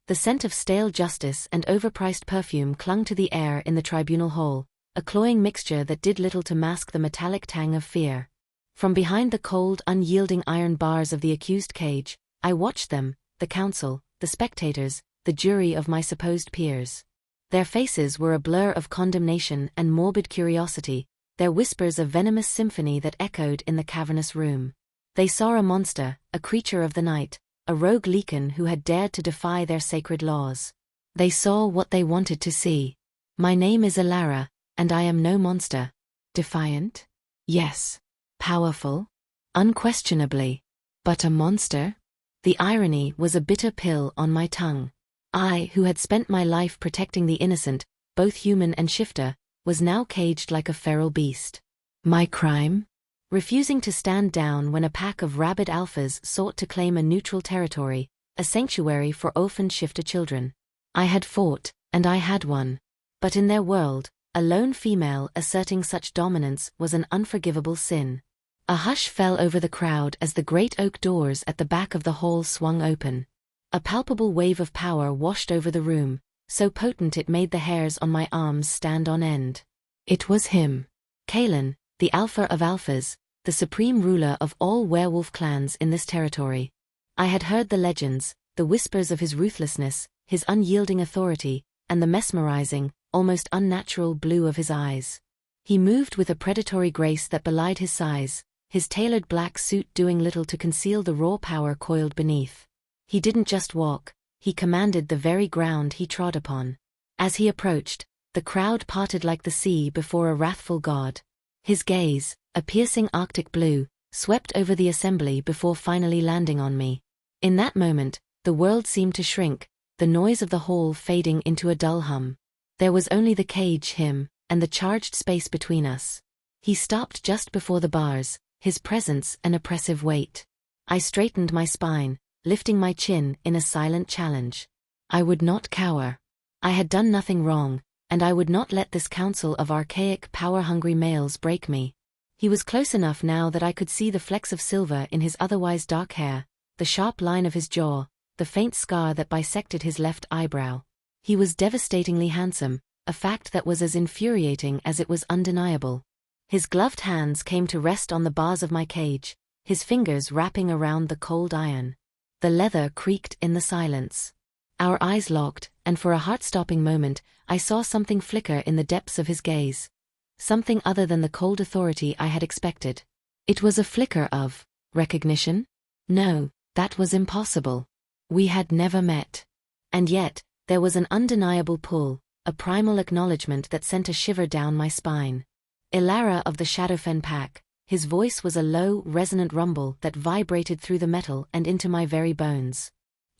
The scent of stale justice and overpriced perfume clung to the air in the tribunal hall, a cloying mixture that did little to mask the metallic tang of fear. From behind the cold, unyielding iron bars of the accused cage, I watched them, the counsel, the spectators, the jury of my supposed peers. Their faces were a blur of condemnation and morbid curiosity, their whispers a venomous symphony that echoed in the cavernous room. They saw a monster, a creature of the night, a rogue leaken who had dared to defy their sacred laws. They saw what they wanted to see. My name is Elara, and I am no monster. Defiant? Yes. Powerful? Unquestionably. But a monster? The irony was a bitter pill on my tongue. I, who had spent my life protecting the innocent, both human and shifter, was now caged like a feral beast. My crime? Refusing to stand down when a pack of rabid alphas sought to claim a neutral territory, a sanctuary for orphaned shifter children. I had fought, and I had won. But in their world, a lone female asserting such dominance was an unforgivable sin. A hush fell over the crowd as the great oak doors at the back of the hall swung open. A palpable wave of power washed over the room, so potent it made the hairs on my arms stand on end. It was him. Kaelen, the alpha of alphas, the supreme ruler of all werewolf clans in this territory. I had heard the legends, the whispers of his ruthlessness, his unyielding authority, and the mesmerizing, almost unnatural blue of his eyes. He moved with a predatory grace that belied his size, his tailored black suit doing little to conceal the raw power coiled beneath. He didn't just walk, he commanded the very ground he trod upon. As he approached, the crowd parted like the sea before a wrathful god. His gaze, a piercing arctic blue, swept over the assembly before finally landing on me. In that moment, the world seemed to shrink, the noise of the hall fading into a dull hum. There was only the cage, him, and the charged space between us. He stopped just before the bars, his presence an oppressive weight. I straightened my spine, lifting my chin in a silent challenge. I would not cower. I had done nothing wrong, and I would not let this council of archaic, power-hungry males break me. He was close enough now that I could see the flecks of silver in his otherwise dark hair, the sharp line of his jaw, the faint scar that bisected his left eyebrow. He was devastatingly handsome, a fact that was as infuriating as it was undeniable. His gloved hands came to rest on the bars of my cage, his fingers wrapping around the cold iron. The leather creaked in the silence. Our eyes locked, and for a heart-stopping moment, I saw something flicker in the depths of his gaze. Something other than the cold authority I had expected. It was a flicker of recognition? No, that was impossible. We had never met. And yet, there was an undeniable pull, a primal acknowledgement that sent a shiver down my spine. Elara of the Shadowfen pack, his voice was a low, resonant rumble that vibrated through the metal and into my very bones.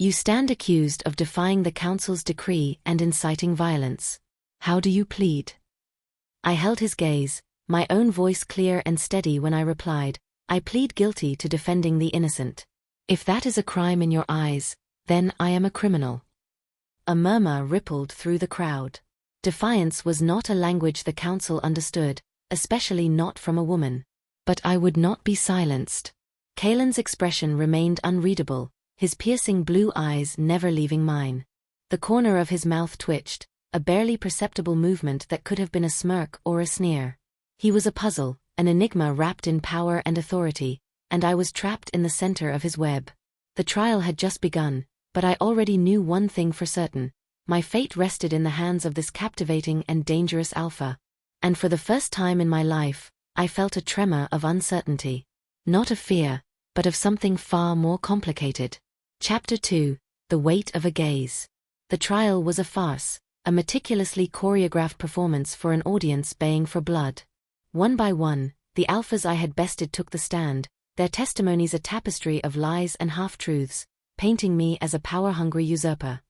You stand accused of defying the council's decree and inciting violence. How do you plead? I held his gaze, my own voice clear and steady when I replied, I plead guilty to defending the innocent. If that is a crime in your eyes, then I am a criminal. A murmur rippled through the crowd. Defiance was not a language the council understood, especially not from a woman. But I would not be silenced. Kaelen's expression remained unreadable, his piercing blue eyes never leaving mine. The corner of his mouth twitched, a barely perceptible movement that could have been a smirk or a sneer. He was a puzzle, an enigma wrapped in power and authority, and I was trapped in the center of his web. The trial had just begun, but I already knew one thing for certain. My fate rested in the hands of this captivating and dangerous alpha. And for the first time in my life, I felt a tremor of uncertainty. Not of fear, but of something far more complicated. Chapter 2, The Weight of a Gaze. The trial was a farce, a meticulously choreographed performance for an audience baying for blood. One by one, the alphas I had bested took the stand, their testimonies a tapestry of lies and half-truths, painting me as a power-hungry usurper.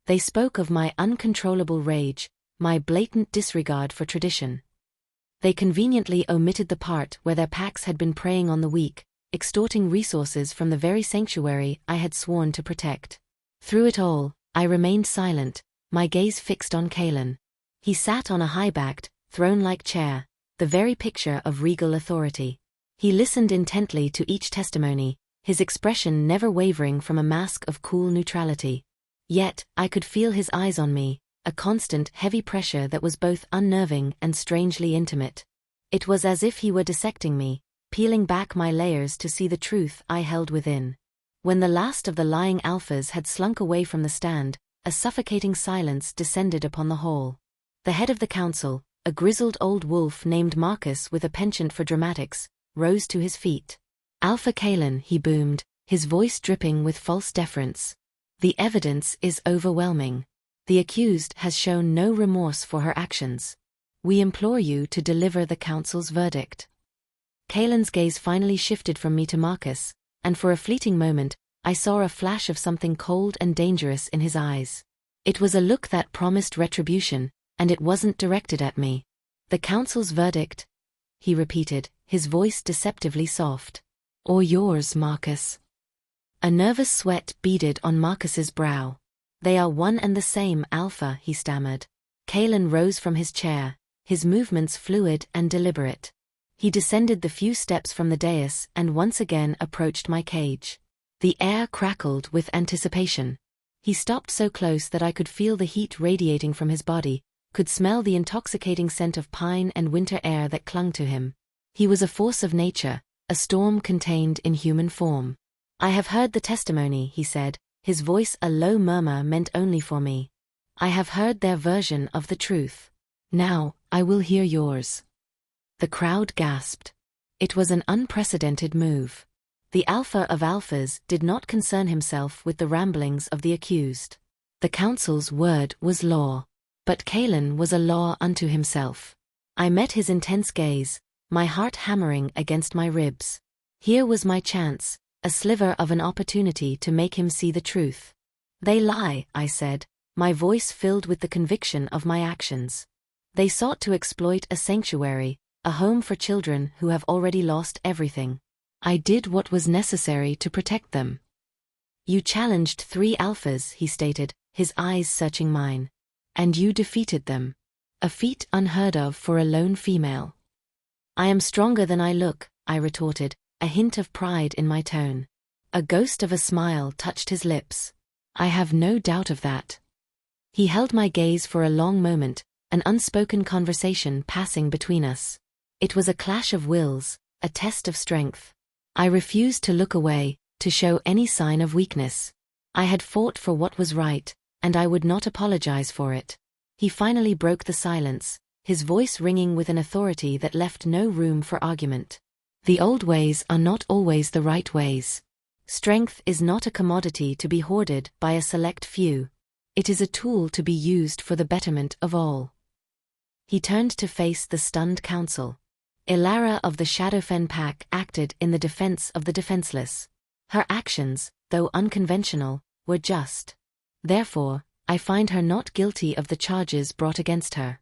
They spoke of my uncontrollable rage, my blatant disregard for tradition. They conveniently omitted the part where their packs had been preying on the weak, extorting resources from the very sanctuary I had sworn to protect. Through it all, I remained silent, my gaze fixed on Kaelen. He sat on a high-backed, throne-like chair, the very picture of regal authority. He listened intently to each testimony, his expression never wavering from a mask of cool neutrality. Yet, I could feel his eyes on me, a constant, heavy pressure that was both unnerving and strangely intimate. It was as if he were dissecting me, peeling back my layers to see the truth I held within. When the last of the lying alphas had slunk away from the stand, a suffocating silence descended upon the hall. The head of the council, a grizzled old wolf named Marcus with a penchant for dramatics, rose to his feet. "Alpha Kaelen," he boomed, his voice dripping with false deference. "The evidence is overwhelming. The accused has shown no remorse for her actions. We implore you to deliver the council's verdict." Kaelen's gaze finally shifted from me to Marcus, and for a fleeting moment, I saw a flash of something cold and dangerous in his eyes. It was a look that promised retribution, and it wasn't directed at me. "The council's verdict?" he repeated, his voice deceptively soft. "Or yours, Marcus?" A nervous sweat beaded on Marcus's brow. "They are one and the same, Alpha," he stammered. Kaelen rose from his chair, his movements fluid and deliberate. He descended the few steps from the dais and once again approached my cage. The air crackled with anticipation. He stopped so close that I could feel the heat radiating from his body, could smell the intoxicating scent of pine and winter air that clung to him. He was a force of nature, a storm contained in human form. "I have heard the testimony," he said, his voice a low murmur meant only for me. "I have heard their version of the truth. Now, I will hear yours." The crowd gasped. It was an unprecedented move. The Alpha of Alphas did not concern himself with the ramblings of the accused. The council's word was law. But Kaelen was a law unto himself. I met his intense gaze, my heart hammering against my ribs. Here was my chance, a sliver of an opportunity to make him see the truth. "They lie," I said, my voice filled with the conviction of my actions. "They sought to exploit a sanctuary, a home for children who have already lost everything. I did what was necessary to protect them." "You challenged 3 alphas," he stated, his eyes searching mine. "And you defeated them. A feat unheard of for a lone female." "I am stronger than I look," I retorted, a hint of pride in my tone. A ghost of a smile touched his lips. "I have no doubt of that." He held my gaze for a long moment, an unspoken conversation passing between us. It was a clash of wills, a test of strength. I refused to look away, to show any sign of weakness. I had fought for what was right, and I would not apologize for it. He finally broke the silence, his voice ringing with an authority that left no room for argument. "The old ways are not always the right ways. Strength is not a commodity to be hoarded by a select few. It is a tool to be used for the betterment of all." He turned to face the stunned council. Elara of the Shadowfen pack acted in the defense of the defenseless. Her actions, though unconventional, were just. Therefore, I find her not guilty of the charges brought against her.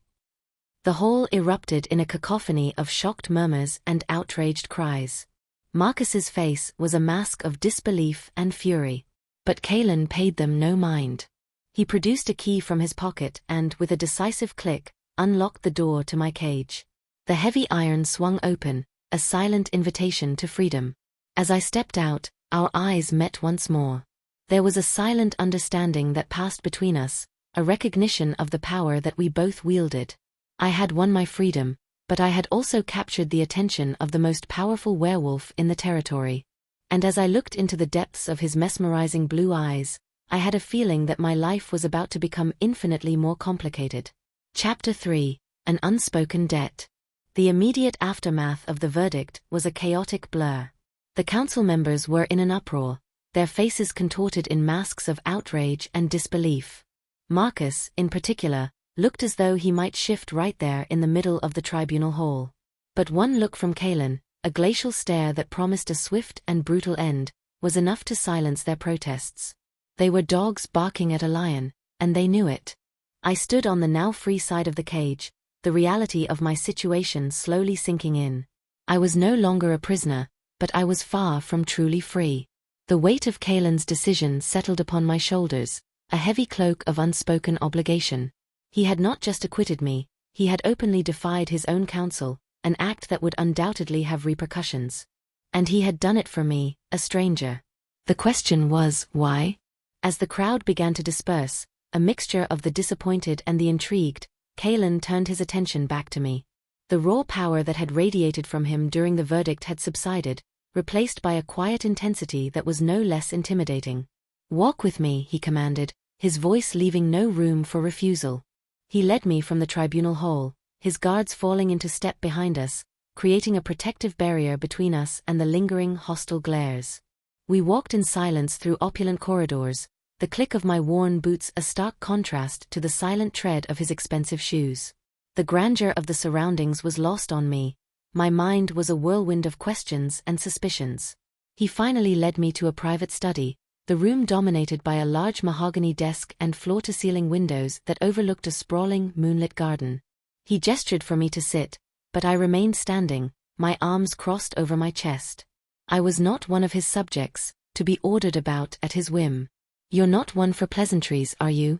The hall erupted in a cacophony of shocked murmurs and outraged cries. Marcus's face was a mask of disbelief and fury. But Kaelen paid them no mind. He produced a key from his pocket and, with a decisive click, unlocked the door to my cage. The heavy iron swung open, a silent invitation to freedom. As I stepped out, our eyes met once more. There was a silent understanding that passed between us, a recognition of the power that we both wielded. I had won my freedom, but I had also captured the attention of the most powerful werewolf in the territory. And as I looked into the depths of his mesmerizing blue eyes, I had a feeling that my life was about to become infinitely more complicated. Chapter 3: An Unspoken Debt. The immediate aftermath of the verdict was a chaotic blur. The council members were in an uproar, their faces contorted in masks of outrage and disbelief. Marcus, in particular, looked as though he might shift right there in the middle of the tribunal hall. But one look from Kaelen, a glacial stare that promised a swift and brutal end, was enough to silence their protests. They were dogs barking at a lion, and they knew it. I stood on the now free side of the cage, the reality of my situation slowly sinking in. I was no longer a prisoner, but I was far from truly free. The weight of Kaelen's decision settled upon my shoulders, a heavy cloak of unspoken obligation. He had not just acquitted me, he had openly defied his own counsel, an act that would undoubtedly have repercussions. And he had done it for me, a stranger. The question was, why? As the crowd began to disperse, a mixture of the disappointed and the intrigued, Kaelen turned his attention back to me. The raw power that had radiated from him during the verdict had subsided, replaced by a quiet intensity that was no less intimidating. "Walk with me," he commanded, his voice leaving no room for refusal. He led me from the tribunal hall, his guards falling into step behind us, creating a protective barrier between us and the lingering hostile glares. We walked in silence through opulent corridors, the click of my worn boots a stark contrast to the silent tread of his expensive shoes. The grandeur of the surroundings was lost on me. My mind was a whirlwind of questions and suspicions. He finally led me to a private study, the room dominated by a large mahogany desk and floor-to-ceiling windows that overlooked a sprawling, moonlit garden. He gestured for me to sit, but I remained standing, my arms crossed over my chest. I was not one of his subjects, to be ordered about at his whim. "You're not one for pleasantries, are you?"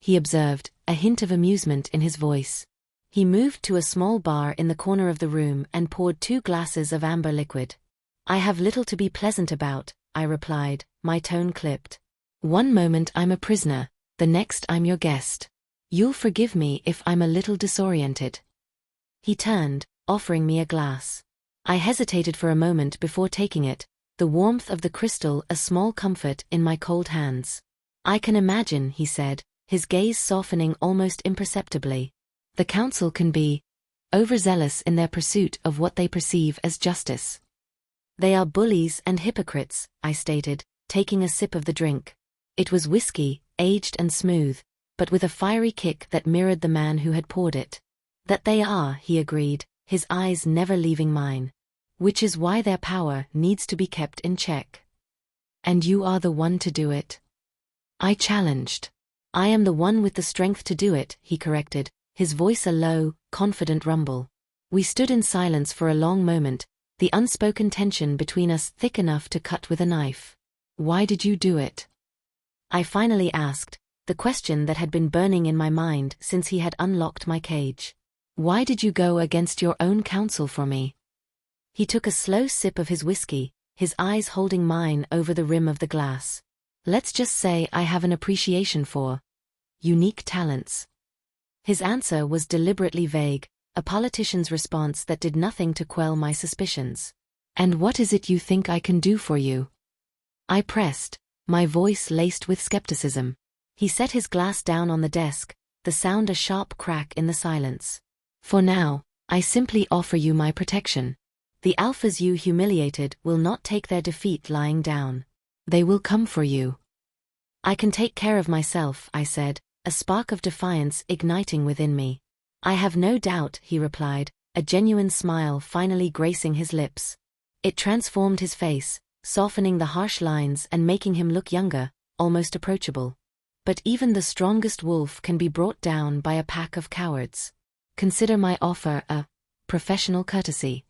he observed, a hint of amusement in his voice. He moved to a small bar in the corner of the room and poured 2 glasses of amber liquid. "I have little to be pleasant about," I replied, my tone clipped. "One moment I'm a prisoner, the next I'm your guest. You'll forgive me if I'm a little disoriented." He turned, offering me a glass. I hesitated for a moment before taking it, the warmth of the crystal a small comfort in my cold hands. "I can imagine," he said, his gaze softening almost imperceptibly. "The council can be overzealous in their pursuit of what they perceive as justice." "They are bullies and hypocrites," I stated, taking a sip of the drink. It was whiskey, aged and smooth, but with a fiery kick that mirrored the man who had poured it. "That they are," he agreed, his eyes never leaving mine. "Which is why their power needs to be kept in check." "And you are the one to do it?" I challenged. "I am the one with the strength to do it," he corrected, his voice a low, confident rumble. We stood in silence for a long moment, the unspoken tension between us thick enough to cut with a knife. "Why did you do it?" I finally asked, the question that had been burning in my mind since he had unlocked my cage. "Why did you go against your own counsel for me?" He took a slow sip of his whiskey, his eyes holding mine over the rim of the glass. "Let's just say I have an appreciation for unique talents." His answer was deliberately vague, a politician's response that did nothing to quell my suspicions. "And what is it you think I can do for you?" I pressed, my voice laced with skepticism. He set his glass down on the desk, the sound a sharp crack in the silence. "For now, I simply offer you my protection. The alphas you humiliated will not take their defeat lying down. They will come for you." "I can take care of myself," I said, a spark of defiance igniting within me. "I have no doubt," he replied, a genuine smile finally gracing his lips. It transformed his face, softening the harsh lines and making him look younger, almost approachable. "But even the strongest wolf can be brought down by a pack of cowards. Consider my offer a professional courtesy."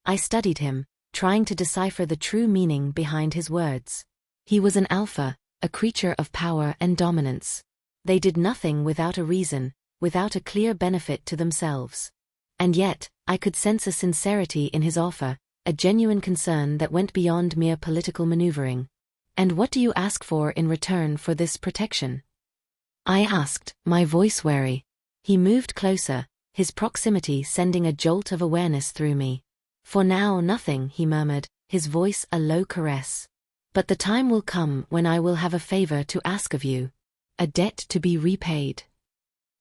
I studied him, trying to decipher the true meaning behind his words. He was an alpha, a creature of power and dominance. They did nothing without a reason, without a clear benefit to themselves. And yet, I could sense a sincerity in his offer, a genuine concern that went beyond mere political maneuvering. "And what do you ask for in return for this protection?" I asked, my voice wary. He moved closer, his proximity sending a jolt of awareness through me. "For now, nothing," he murmured, his voice a low caress. "But the time will come when I will have a favor to ask of you. A debt to be repaid."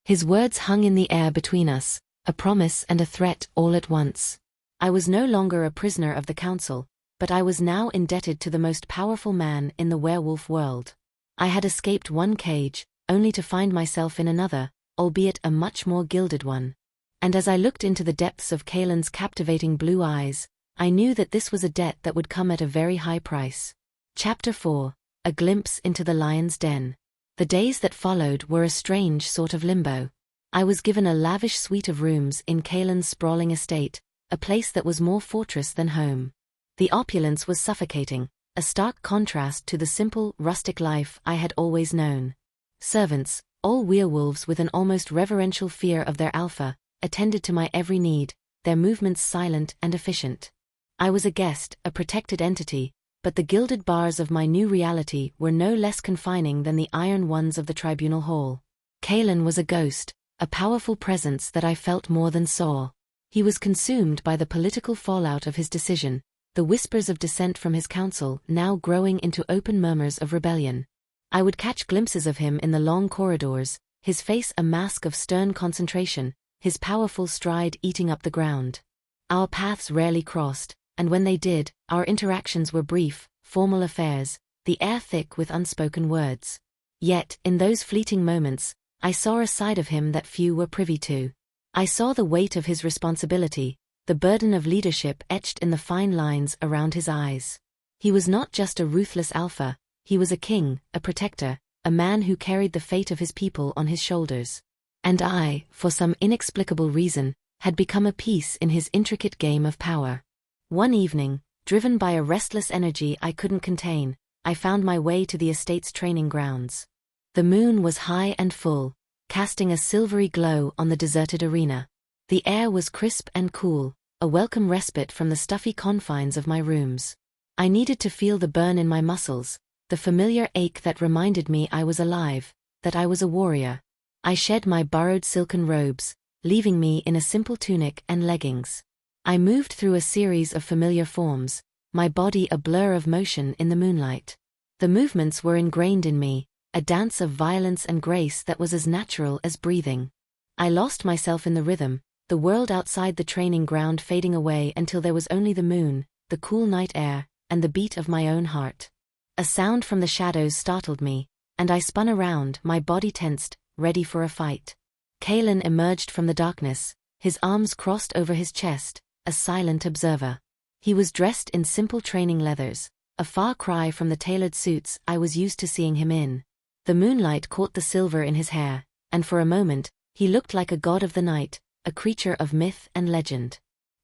His words hung in the air between us, a promise and a threat all at once. I was no longer a prisoner of the council, but I was now indebted to the most powerful man in the werewolf world. I had escaped one cage, only to find myself in another, albeit a much more gilded one. And as I looked into the depths of Kaelen's captivating blue eyes, I knew that this was a debt that would come at a very high price. Chapter 4: A Glimpse into the Lion's Den. The days that followed were a strange sort of limbo. I was given a lavish suite of rooms in Kaelen's sprawling estate, a place that was more fortress than home. The opulence was suffocating, a stark contrast to the simple, rustic life I had always known. Servants, all werewolves with an almost reverential fear of their alpha, attended to my every need, their movements silent and efficient. I was a guest, a protected entity, but the gilded bars of my new reality were no less confining than the iron ones of the tribunal hall. Kaelen was a ghost, a powerful presence that I felt more than saw. He was consumed by the political fallout of his decision, the whispers of dissent from his council now growing into open murmurs of rebellion. I would catch glimpses of him in the long corridors, his face a mask of stern concentration, his powerful stride eating up the ground. Our paths rarely crossed, and when they did, our interactions were brief, formal affairs, the air thick with unspoken words. Yet, in those fleeting moments, I saw a side of him that few were privy to. I saw the weight of his responsibility, the burden of leadership etched in the fine lines around his eyes. He was not just a ruthless alpha, he was a king, a protector, a man who carried the fate of his people on his shoulders. And I, for some inexplicable reason, had become a piece in his intricate game of power. One evening, driven by a restless energy I couldn't contain, I found my way to the estate's training grounds. The moon was high and full, casting a silvery glow on the deserted arena. The air was crisp and cool, a welcome respite from the stuffy confines of my rooms. I needed to feel the burn in my muscles, the familiar ache that reminded me I was alive, that I was a warrior. I shed my borrowed silken robes, leaving me in a simple tunic and leggings. I moved through a series of familiar forms, my body a blur of motion in the moonlight. The movements were ingrained in me, a dance of violence and grace that was as natural as breathing. I lost myself in the rhythm, the world outside the training ground fading away until there was only the moon, the cool night air, and the beat of my own heart. A sound from the shadows startled me, and I spun around, my body tensed, ready for a fight. Kaelen emerged from the darkness, his arms crossed over his chest, a silent observer. He was dressed in simple training leathers, a far cry from the tailored suits I was used to seeing him in. The moonlight caught the silver in his hair, and for a moment, he looked like a god of the night, a creature of myth and legend.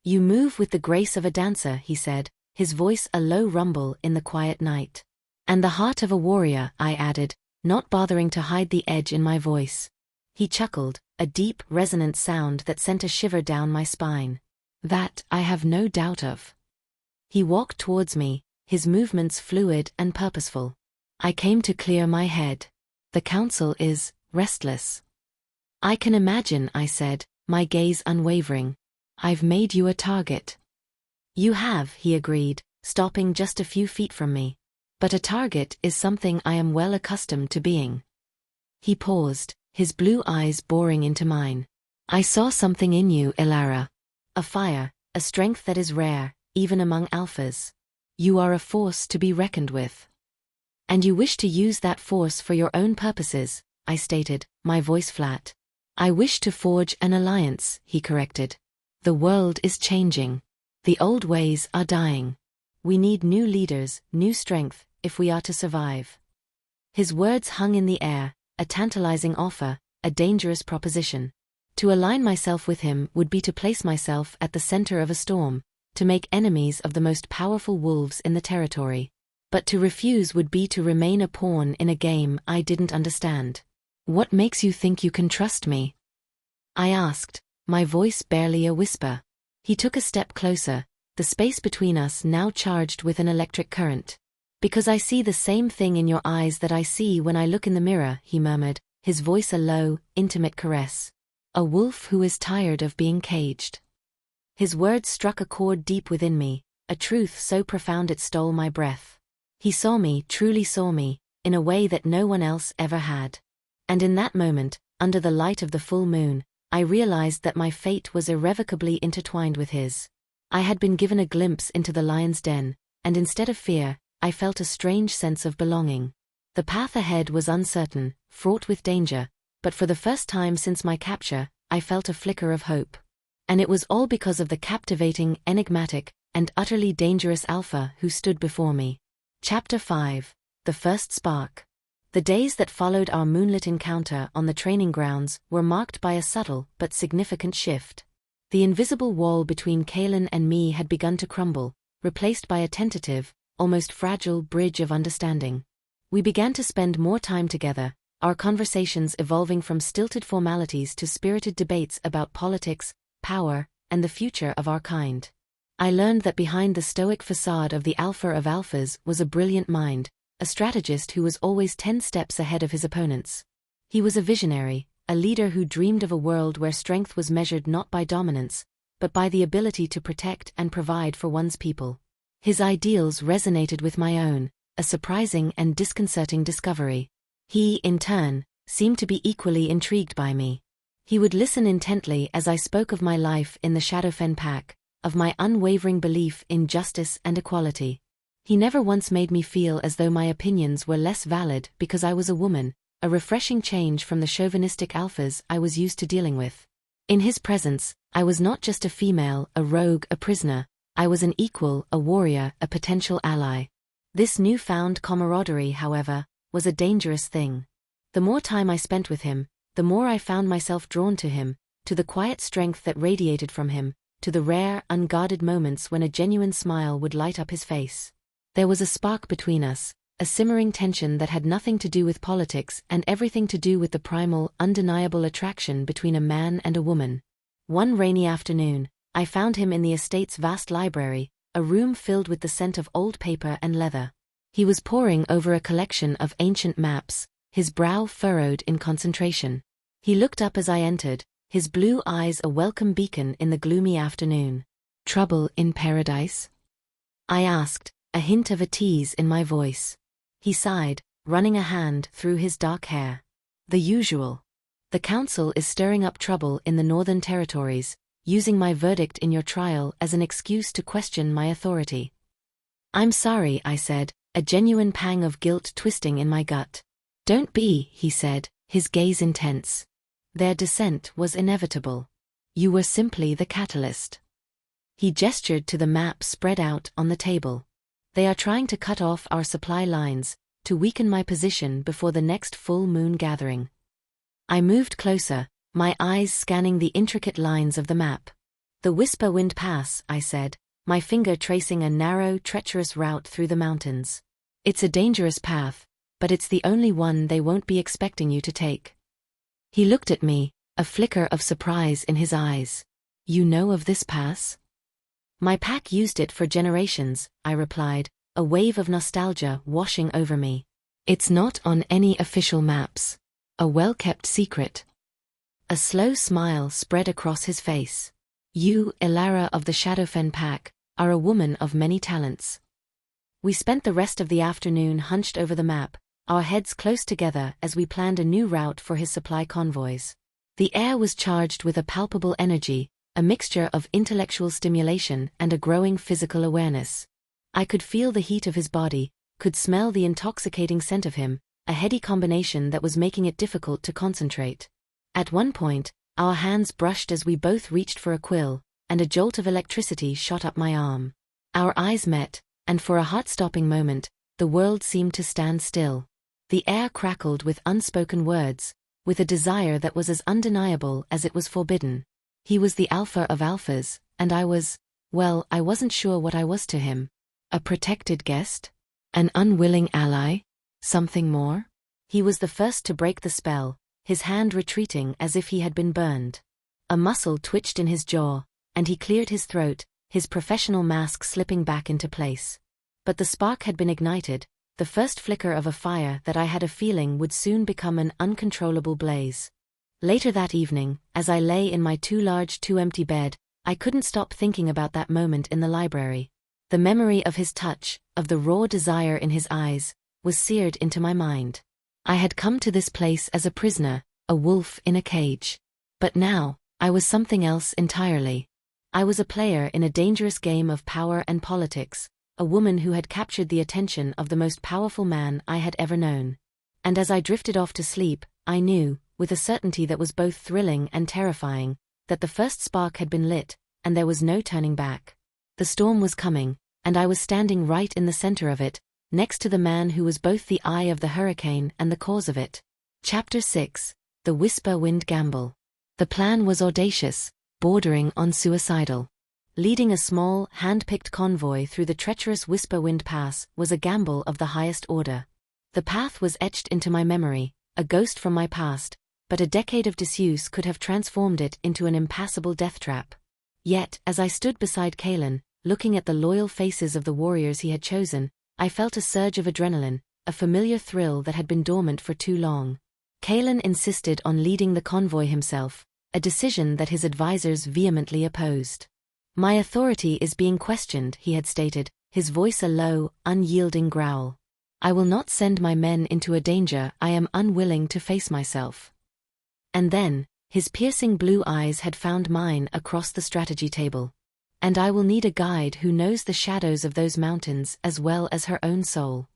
"You move with the grace of a dancer," he said, his voice a low rumble in the quiet night. "And the heart of a warrior," I added, not bothering to hide the edge in my voice. He chuckled, a deep, resonant sound that sent a shiver down my spine. "That I have no doubt of." He walked towards me, his movements fluid and purposeful. "I came to clear my head. The council is restless." "I can imagine," I said, my gaze unwavering. "I've made you a target." "You have," he agreed, stopping just a few feet from me. "But a target is something I am well accustomed to being." He paused, his blue eyes boring into mine. "I saw something in you, Elara. A fire, a strength that is rare, even among alphas. You are a force to be reckoned with. And you wish to use that force for your own purposes," I stated, my voice flat. "I wish to forge an alliance," he corrected. "The world is changing. The old ways are dying. We need new leaders, new strength, if we are to survive." His words hung in the air, a tantalizing offer, a dangerous proposition. To align myself with him would be to place myself at the center of a storm, to make enemies of the most powerful wolves in the territory. But to refuse would be to remain a pawn in a game I didn't understand. "What makes you think you can trust me?" I asked, my voice barely a whisper. He took a step closer, the space between us now charged with an electric current. "Because I see the same thing in your eyes that I see when I look in the mirror," he murmured, his voice a low, intimate caress. "A wolf who is tired of being caged." His words struck a chord deep within me, a truth so profound it stole my breath. He saw me, truly saw me, in a way that no one else ever had. And in that moment, under the light of the full moon, I realized that my fate was irrevocably intertwined with his. I had been given a glimpse into the lion's den, and instead of fear, I felt a strange sense of belonging. The path ahead was uncertain, fraught with danger, but for the first time since my capture, I felt a flicker of hope. And it was all because of the captivating, enigmatic, and utterly dangerous alpha who stood before me. Chapter 5. The First Spark. The days that followed our moonlit encounter on the training grounds were marked by a subtle but significant shift. The invisible wall between Kaelen and me had begun to crumble, replaced by a tentative, almost fragile bridge of understanding. We began to spend more time together, our conversations evolving from stilted formalities to spirited debates about politics, power, and the future of our kind. I learned that behind the stoic facade of the alpha of alphas was a brilliant mind, a strategist who was always 10 steps ahead of his opponents. He was a visionary, a leader who dreamed of a world where strength was measured not by dominance, but by the ability to protect and provide for one's people. His ideals resonated with my own, a surprising and disconcerting discovery. He, in turn, seemed to be equally intrigued by me. He would listen intently as I spoke of my life in the Shadowfen Pack, of my unwavering belief in justice and equality. He never once made me feel as though my opinions were less valid because I was a woman, a refreshing change from the chauvinistic alphas I was used to dealing with. In his presence, I was not just a female, a rogue, a prisoner. I was an equal, a warrior, a potential ally. This newfound camaraderie, however, was a dangerous thing. The more time I spent with him, the more I found myself drawn to him, to the quiet strength that radiated from him, to the rare, unguarded moments when a genuine smile would light up his face. There was a spark between us, a simmering tension that had nothing to do with politics and everything to do with the primal, undeniable attraction between a man and a woman. One rainy afternoon, I found him in the estate's vast library, a room filled with the scent of old paper and leather. He was poring over a collection of ancient maps, his brow furrowed in concentration. He looked up as I entered, his blue eyes a welcome beacon in the gloomy afternoon. "Trouble in paradise?" I asked, a hint of a tease in my voice. He sighed, running a hand through his dark hair. "The usual. The council is stirring up trouble in the Northern Territories, using my verdict in your trial as an excuse to question my authority." "I'm sorry," I said, a genuine pang of guilt twisting in my gut. "Don't be," he said, his gaze intense. "Their descent was inevitable. You were simply the catalyst." He gestured to the map spread out on the table. "They are trying to cut off our supply lines, to weaken my position before the next full moon gathering." I moved closer, my eyes scanning the intricate lines of the map. "The Whisper Wind Pass," I said, my finger tracing a narrow, treacherous route through the mountains. "It's a dangerous path, but it's the only one they won't be expecting you to take." He looked at me, a flicker of surprise in his eyes. "You know of this pass?" "My pack used it for generations," I replied, a wave of nostalgia washing over me. "It's not on any official maps. A well-kept secret." A slow smile spread across his face. "You, Elara of the Shadowfen Pack, are a woman of many talents." We spent the rest of the afternoon hunched over the map, our heads close together as we planned a new route for his supply convoys. The air was charged with a palpable energy, a mixture of intellectual stimulation and a growing physical awareness. I could feel the heat of his body, could smell the intoxicating scent of him, a heady combination that was making it difficult to concentrate. At one point, our hands brushed as we both reached for a quill, and a jolt of electricity shot up my arm. Our eyes met, and for a heart-stopping moment, the world seemed to stand still. The air crackled with unspoken words, with a desire that was as undeniable as it was forbidden. He was the alpha of alphas, and I was, well, I wasn't sure what I was to him. A protected guest? An unwilling ally? Something more? He was the first to break the spell, his hand retreating as if he had been burned. A muscle twitched in his jaw, and he cleared his throat, his professional mask slipping back into place. But the spark had been ignited, the first flicker of a fire that I had a feeling would soon become an uncontrollable blaze. Later that evening, as I lay in my too large, too empty bed, I couldn't stop thinking about that moment in the library. The memory of his touch, of the raw desire in his eyes, was seared into my mind. I had come to this place as a prisoner, a wolf in a cage. But now, I was something else entirely. I was a player in a dangerous game of power and politics, a woman who had captured the attention of the most powerful man I had ever known. And as I drifted off to sleep, I knew, with a certainty that was both thrilling and terrifying, that the first spark had been lit, and there was no turning back. The storm was coming, and I was standing right in the center of it, next to the man who was both the eye of the hurricane and the cause of it. Chapter 6: The Whisper Wind Gamble. The plan was audacious, bordering on suicidal. Leading a small, hand-picked convoy through the treacherous Whisper Wind Pass was a gamble of the highest order. The path was etched into my memory, a ghost from my past, but a decade of disuse could have transformed it into an impassable death trap. Yet, as I stood beside Kaelen, looking at the loyal faces of the warriors he had chosen, I felt a surge of adrenaline, a familiar thrill that had been dormant for too long. Kaelen insisted on leading the convoy himself, a decision that his advisors vehemently opposed. "My authority is being questioned," he had stated, his voice a low, unyielding growl. "I will not send my men into a danger I am unwilling to face myself." And then, his piercing blue eyes had found mine across the strategy table. "And I will need a guide who knows the shadows of those mountains as well as her own soul."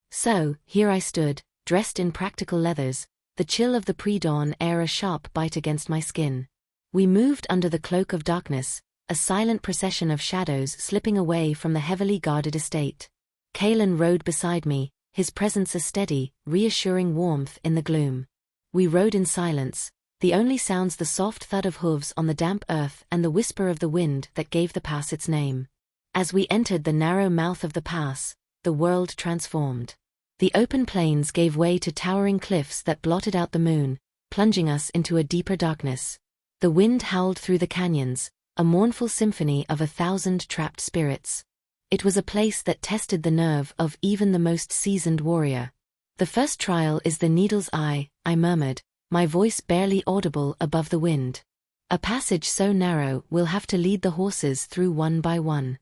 So, here I stood, dressed in practical leathers, the chill of the pre-dawn air a sharp bite against my skin. We moved under the cloak of darkness, a silent procession of shadows slipping away from the heavily guarded estate. Kaelen rode beside me, his presence a steady, reassuring warmth in the gloom. We rode in silence, the only sounds the soft thud of hooves on the damp earth and the whisper of the wind that gave the pass its name. As we entered the narrow mouth of the pass, the world transformed. The open plains gave way to towering cliffs that blotted out the moon, plunging us into a deeper darkness. The wind howled through the canyons, a mournful symphony of 1,000 trapped spirits. It was a place that tested the nerve of even the most seasoned warrior. "The first trial is the needle's eye," I murmured, my voice barely audible above the wind. "A passage so narrow we'll have to lead the horses through one by one."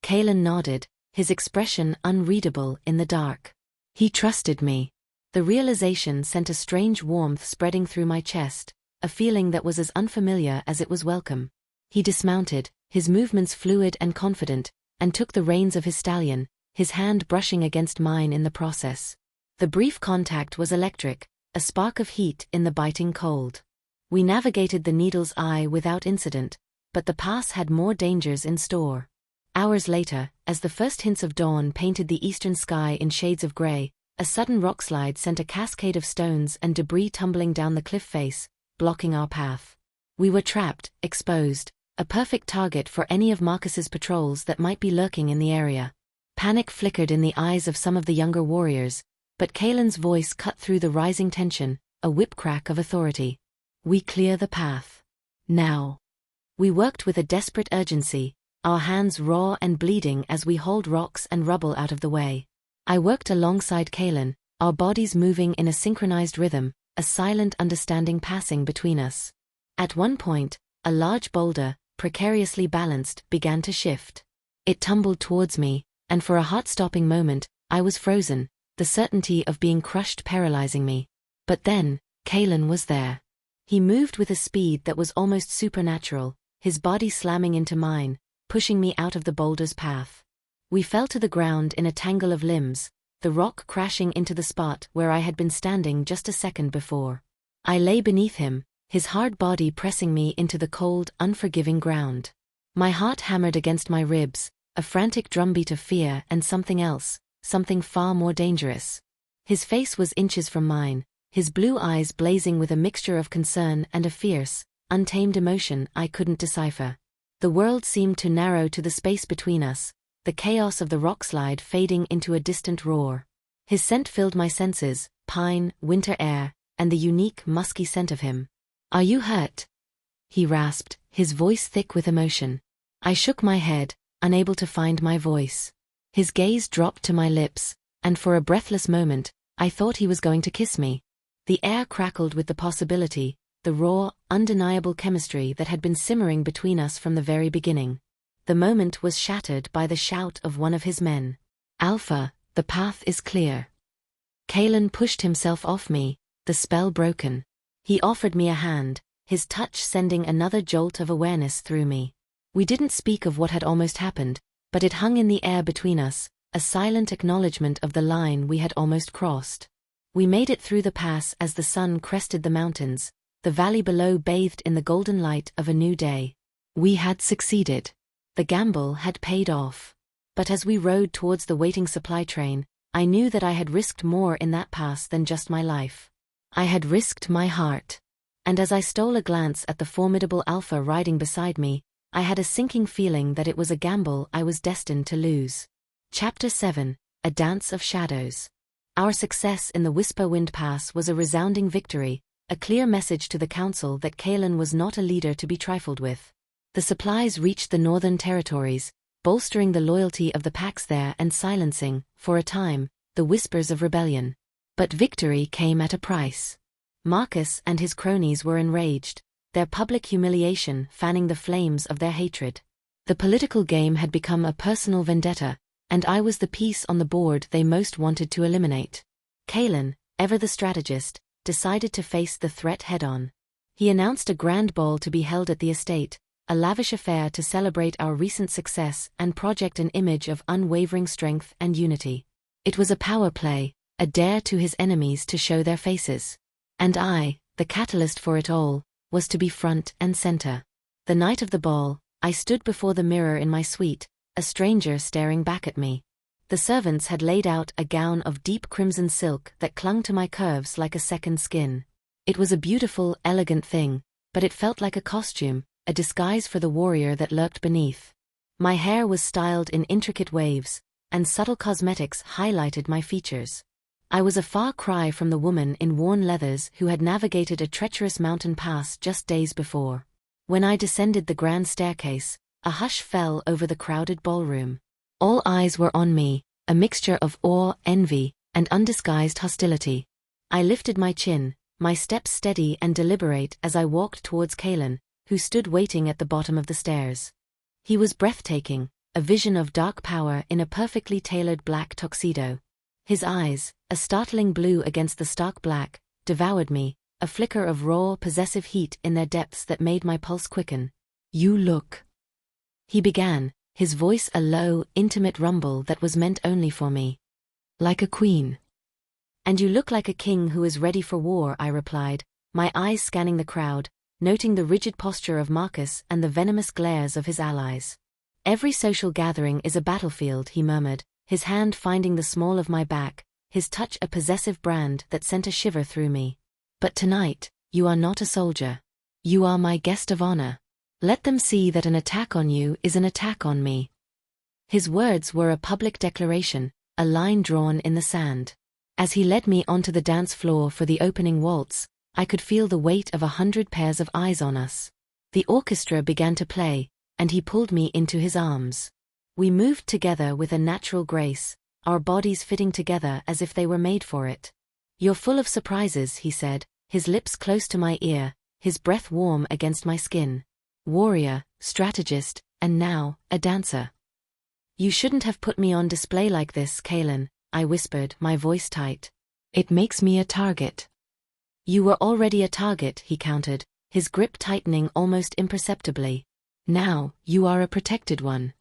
Kaelen nodded, his expression unreadable in the dark. He trusted me. The realization sent a strange warmth spreading through my chest, a feeling that was as unfamiliar as it was welcome. He dismounted, his movements fluid and confident, and took the reins of his stallion, his hand brushing against mine in the process. The brief contact was electric, a spark of heat in the biting cold. We navigated the needle's eye without incident, but the pass had more dangers in store. Hours later, as the first hints of dawn painted the eastern sky in shades of gray, a sudden rockslide sent a cascade of stones and debris tumbling down the cliff face, blocking our path. We were trapped, exposed, a perfect target for any of Marcus's patrols that might be lurking in the area. Panic flickered in the eyes of some of the younger warriors, but Kaelen's voice cut through the rising tension, a whip-crack of authority. "We clear the path. Now." We worked with a desperate urgency, our hands raw and bleeding as we hauled rocks and rubble out of the way. I worked alongside Kaelen, our bodies moving in a synchronized rhythm, a silent understanding passing between us. At one point, a large boulder, precariously balanced, began to shift. It tumbled towards me, and for a heart-stopping moment, I was frozen, the certainty of being crushed paralyzing me. But then, Kaelen was there. He moved with a speed that was almost supernatural, his body slamming into mine, pushing me out of the boulder's path. We fell to the ground in a tangle of limbs, the rock crashing into the spot where I had been standing just a second before. I lay beneath him, his hard body pressing me into the cold, unforgiving ground. My heart hammered against my ribs, a frantic drumbeat of fear and something else, something far more dangerous. His face was inches from mine, his blue eyes blazing with a mixture of concern and a fierce, untamed emotion I couldn't decipher. The world seemed to narrow to the space between us, the chaos of the rockslide fading into a distant roar. His scent filled my senses, pine, winter air, and the unique, musky scent of him. "Are you hurt?" he rasped, his voice thick with emotion. I shook my head, unable to find my voice. His gaze dropped to my lips, and for a breathless moment, I thought he was going to kiss me. The air crackled with the possibility, the raw, undeniable chemistry that had been simmering between us from the very beginning. The moment was shattered by the shout of one of his men. "Alpha, the path is clear." Kaelen pushed himself off me, the spell broken. He offered me a hand, his touch sending another jolt of awareness through me. We didn't speak of what had almost happened, but it hung in the air between us, a silent acknowledgement of the line we had almost crossed. We made it through the pass as the sun crested the mountains, the valley below bathed in the golden light of a new day. We had succeeded. The gamble had paid off. But as we rode towards the waiting supply train, I knew that I had risked more in that pass than just my life. I had risked my heart. And as I stole a glance at the formidable Alpha riding beside me, I had a sinking feeling that it was a gamble I was destined to lose. Chapter 7, A Dance of Shadows. Our success in the Whisperwind Pass was a resounding victory, a clear message to the Council that Kaelen was not a leader to be trifled with. The supplies reached the northern territories, bolstering the loyalty of the packs there and silencing, for a time, the whispers of rebellion. But victory came at a price. Marcus and his cronies were enraged, their public humiliation fanning the flames of their hatred. The political game had become a personal vendetta, and I was the piece on the board they most wanted to eliminate. Kaelen, ever the strategist, decided to face the threat head-on. He announced a grand ball to be held at the estate, a lavish affair to celebrate our recent success and project an image of unwavering strength and unity. It was a power play, a dare to his enemies to show their faces. And I, the catalyst for it all, was to be front and center. The night of the ball, I stood before the mirror in my suite, a stranger staring back at me. The servants had laid out a gown of deep crimson silk that clung to my curves like a second skin. It was a beautiful, elegant thing, but it felt like a costume, a disguise for the warrior that lurked beneath. My hair was styled in intricate waves, and subtle cosmetics highlighted my features. I was a far cry from the woman in worn leathers who had navigated a treacherous mountain pass just days before. When I descended the grand staircase, a hush fell over the crowded ballroom. All eyes were on me, a mixture of awe, envy, and undisguised hostility. I lifted my chin, my steps steady and deliberate as I walked towards Kaelen, who stood waiting at the bottom of the stairs. He was breathtaking, a vision of dark power in a perfectly tailored black tuxedo. His eyes, a startling blue against the stark black, devoured me, a flicker of raw, possessive heat in their depths that made my pulse quicken. "You look," he began, his voice a low, intimate rumble that was meant only for me, "like a queen." "And you look like a king who is ready for war," I replied, my eyes scanning the crowd, noting the rigid posture of Marcus and the venomous glares of his allies. "Every social gathering is a battlefield," he murmured, his hand finding the small of my back, his touch a possessive brand that sent a shiver through me. "But tonight, you are not a soldier. You are my guest of honor. Let them see that an attack on you is an attack on me." His words were a public declaration, a line drawn in the sand. As he led me onto the dance floor for the opening waltz, I could feel the weight of 100 pairs of eyes on us. The orchestra began to play, and he pulled me into his arms. We moved together with a natural grace, our bodies fitting together as if they were made for it. "You're full of surprises," he said, his lips close to my ear, his breath warm against my skin. "Warrior, strategist, and now, a dancer. You shouldn't have put me on display like this, Kaelen," I whispered, my voice tight. "It makes me a target." "You were already a target," he countered, his grip tightening almost imperceptibly. "Now, you are a protected one."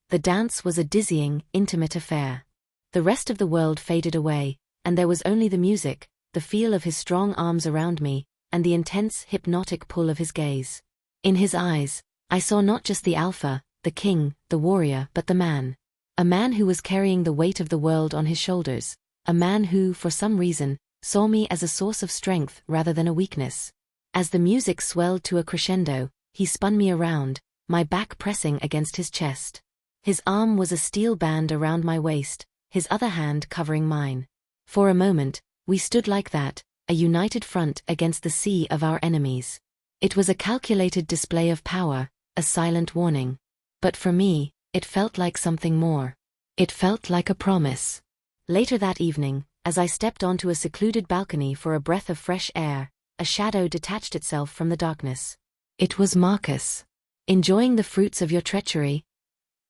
The dance was a dizzying, intimate affair. The rest of the world faded away, and there was only the music, the feel of his strong arms around me, and the intense, hypnotic pull of his gaze. In his eyes, I saw not just the alpha, the king, the warrior, but the man. A man who was carrying the weight of the world on his shoulders, a man who, for some reason, saw me as a source of strength rather than a weakness. As the music swelled to a crescendo, he spun me around, my back pressing against his chest. His arm was a steel band around my waist, his other hand covering mine. For a moment, we stood like that, a united front against the sea of our enemies. It was a calculated display of power, a silent warning. But for me, it felt like something more. It felt like a promise. Later that evening, as I stepped onto a secluded balcony for a breath of fresh air, a shadow detached itself from the darkness. It was Marcus. "Enjoying the fruits of your treachery?"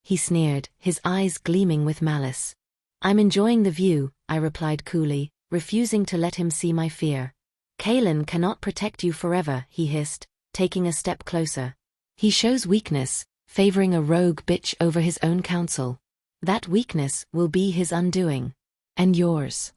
he sneered, his eyes gleaming with malice. "I'm enjoying the view," I replied coolly, refusing to let him see my fear. "Kaelen cannot protect you forever," he hissed, taking a step closer. "He shows weakness, favoring a rogue bitch over his own counsel. That weakness will be his undoing. And yours."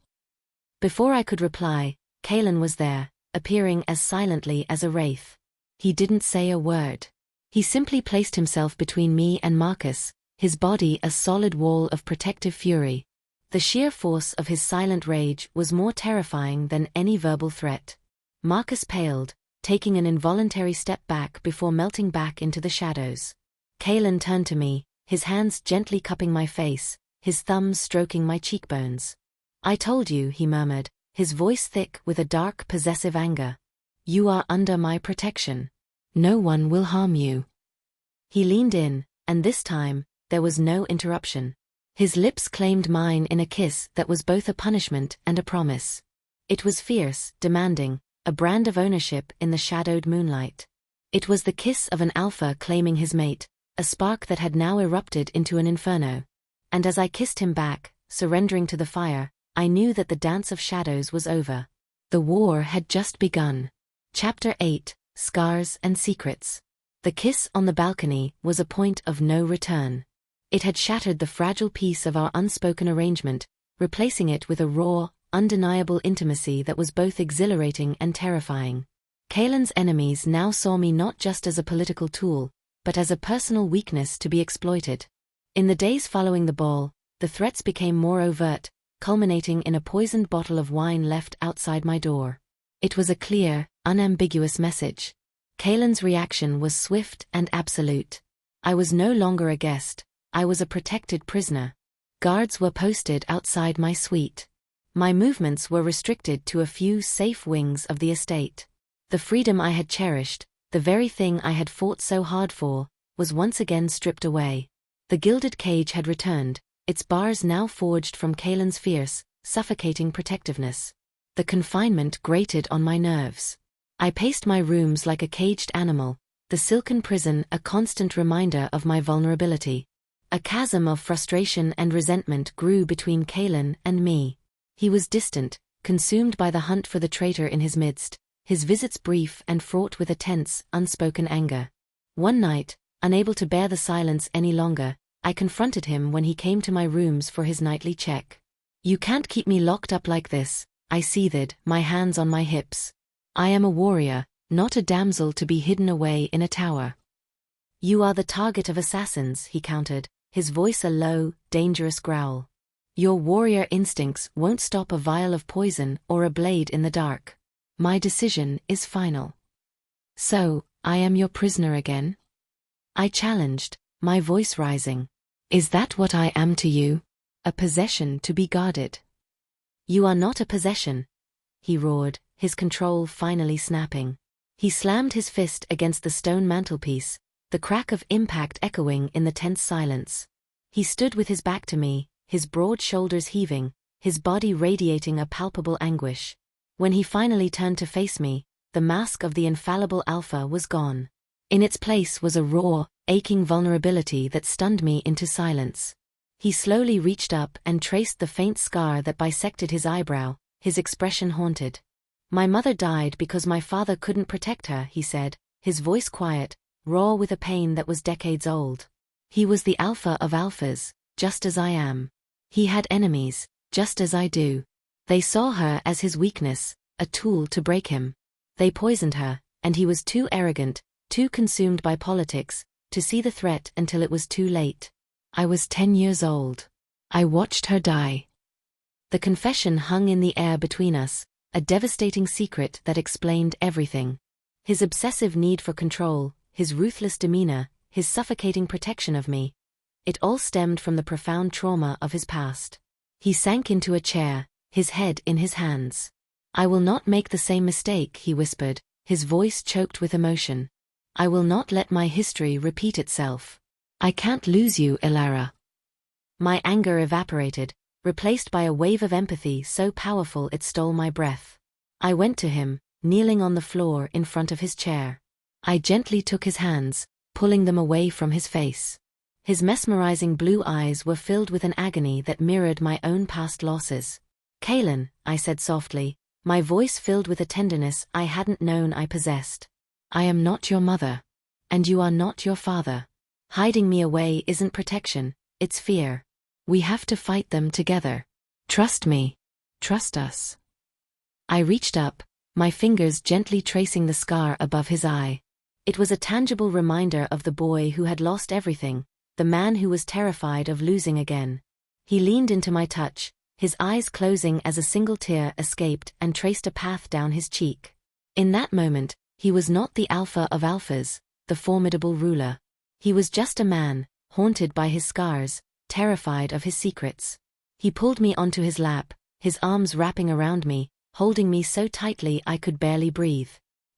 Before I could reply, Kaelen was there, appearing as silently as a wraith. He didn't say a word. He simply placed himself between me and Marcus, his body a solid wall of protective fury. The sheer force of his silent rage was more terrifying than any verbal threat. Marcus paled, taking an involuntary step back before melting back into the shadows. Kaelen turned to me, his hands gently cupping my face, his thumbs stroking my cheekbones. "I told you," he murmured, his voice thick with a dark, possessive anger. "You are under my protection. No one will harm you." He leaned in, and this time, there was no interruption. His lips claimed mine in a kiss that was both a punishment and a promise. It was fierce, demanding, a brand of ownership in the shadowed moonlight. It was the kiss of an alpha claiming his mate, a spark that had now erupted into an inferno. And as I kissed him back, surrendering to the fire, I knew that the dance of shadows was over. The war had just begun. Chapter 8, Scars and Secrets. The kiss on the balcony was a point of no return. It had shattered the fragile piece of our unspoken arrangement, replacing it with a raw, undeniable intimacy that was both exhilarating and terrifying. Kaelen's enemies now saw me not just as a political tool, but as a personal weakness to be exploited. In the days following the ball, the threats became more overt, culminating in a poisoned bottle of wine left outside my door. It was a clear, unambiguous message. Kaelen's reaction was swift and absolute. I was no longer a guest, I was a protected prisoner. Guards were posted outside my suite. My movements were restricted to a few safe wings of the estate. The freedom I had cherished, the very thing I had fought so hard for, was once again stripped away. The gilded cage had returned, its bars now forged from Kaelen's fierce, suffocating protectiveness. The confinement grated on my nerves. I paced my rooms like a caged animal, the silken prison a constant reminder of my vulnerability. A chasm of frustration and resentment grew between Kaelen and me. He was distant, consumed by the hunt for the traitor in his midst, his visits brief and fraught with a tense, unspoken anger. One night, unable to bear the silence any longer, I confronted him when he came to my rooms for his nightly check. "You can't keep me locked up like this," I seethed, my hands on my hips. "I am a warrior, not a damsel to be hidden away in a tower." "You are the target of assassins," he countered, his voice a low, dangerous growl. "Your warrior instincts won't stop a vial of poison or a blade in the dark. My decision is final." "So, I am your prisoner again?" I challenged, my voice rising. "Is that what I am to you? A possession to be guarded?" "You are not a possession," he roared, his control finally snapping. He slammed his fist against the stone mantelpiece, the crack of impact echoing in the tense silence. He stood with his back to me, his broad shoulders heaving, his body radiating a palpable anguish. When he finally turned to face me, the mask of the infallible alpha was gone. In its place was a raw, aching vulnerability that stunned me into silence. He slowly reached up and traced the faint scar that bisected his eyebrow, his expression haunted. "My mother died because my father couldn't protect her," he said, his voice quiet, raw with a pain that was decades old. "He was the alpha of alphas, just as I am. He had enemies, just as I do. They saw her as his weakness, a tool to break him. They poisoned her, and he was too arrogant, too consumed by politics, to see the threat until it was too late. I was 10 years old. I watched her die." The confession hung in the air between us, a devastating secret that explained everything. His obsessive need for control, his ruthless demeanor, his suffocating protection of me. It all stemmed from the profound trauma of his past. He sank into a chair, his head in his hands. "I will not make the same mistake," he whispered, his voice choked with emotion. "I will not let my history repeat itself. I can't lose you, Elara." My anger evaporated, replaced by a wave of empathy so powerful it stole my breath. I went to him, kneeling on the floor in front of his chair. I gently took his hands, pulling them away from his face. His mesmerizing blue eyes were filled with an agony that mirrored my own past losses. "Kaelen," I said softly, my voice filled with a tenderness I hadn't known I possessed. "I am not your mother. And you are not your father. Hiding me away isn't protection, it's fear. We have to fight them together. Trust me. Trust us." I reached up, my fingers gently tracing the scar above his eye. It was a tangible reminder of the boy who had lost everything, the man who was terrified of losing again. He leaned into my touch, his eyes closing as a single tear escaped and traced a path down his cheek. In that moment, he was not the alpha of alphas, the formidable ruler. He was just a man, haunted by his scars, terrified of his secrets. He pulled me onto his lap, his arms wrapping around me, holding me so tightly I could barely breathe.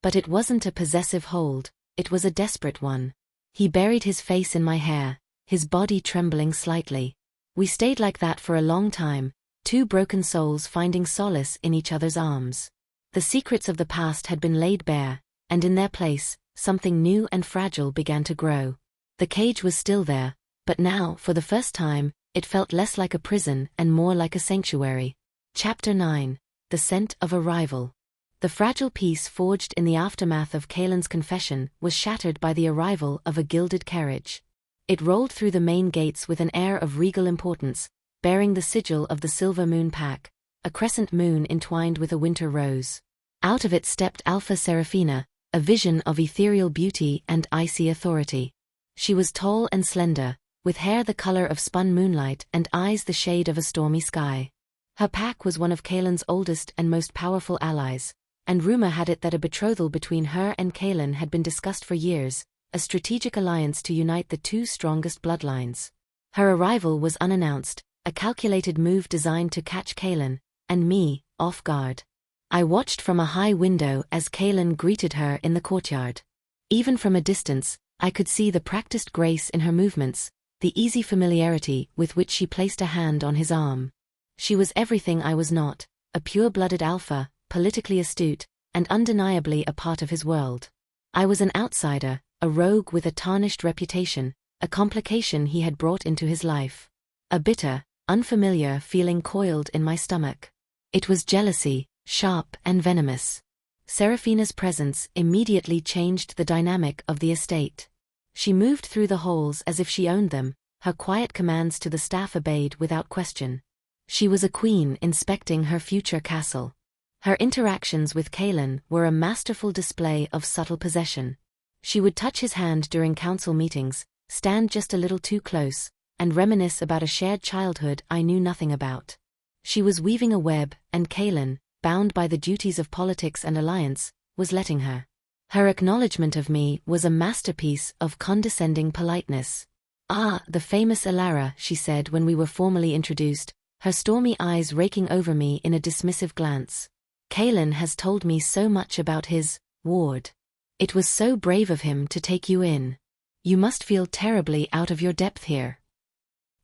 But it wasn't a possessive hold, it was a desperate one. He buried his face in my hair, his body trembling slightly. We stayed like that for a long time, two broken souls finding solace in each other's arms. The secrets of the past had been laid bare, and in their place, something new and fragile began to grow. The cage was still there, but now, for the first time, it felt less like a prison and more like a sanctuary. Chapter 9. The Scent of Arrival. The fragile peace forged in the aftermath of Kaelen's confession was shattered by the arrival of a gilded carriage. It rolled through the main gates with an air of regal importance, bearing the sigil of the Silver Moon Pack, a crescent moon entwined with a winter rose. Out of it stepped Alpha Seraphina, a vision of ethereal beauty and icy authority. She was tall and slender, with hair the color of spun moonlight and eyes the shade of a stormy sky. Her pack was one of Kaelen's oldest and most powerful allies, and rumor had it that a betrothal between her and Kaelen had been discussed for years, a strategic alliance to unite the two strongest bloodlines. Her arrival was unannounced, a calculated move designed to catch Kaelen, and me, off guard. I watched from a high window as Kaelen greeted her in the courtyard. Even from a distance, I could see the practiced grace in her movements, the easy familiarity with which she placed a hand on his arm. She was everything I was not, a pure-blooded alpha, politically astute, and undeniably a part of his world. I was an outsider, a rogue with a tarnished reputation, a complication he had brought into his life. A bitter, unfamiliar feeling coiled in my stomach. It was jealousy, sharp and venomous. Seraphina's presence immediately changed the dynamic of the estate. She moved through the halls as if she owned them, her quiet commands to the staff obeyed without question. She was a queen inspecting her future castle. Her interactions with Kaelen were a masterful display of subtle possession. She would touch his hand during council meetings, stand just a little too close, and reminisce about a shared childhood I knew nothing about. She was weaving a web, and Kaelen, bound by the duties of politics and alliance, was letting her. Her acknowledgement of me was a masterpiece of condescending politeness. "Ah, the famous Elara," she said when we were formally introduced, her stormy eyes raking over me in a dismissive glance. "Kaelen has told me so much about his ward. It was so brave of him to take you in. You must feel terribly out of your depth here."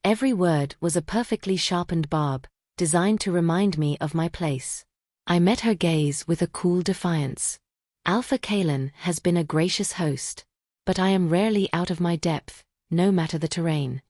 Every word was a perfectly sharpened barb, designed to remind me of my place. I met her gaze with a cool defiance. "Alpha Kaelen has been a gracious host, but I am rarely out of my depth, no matter the terrain."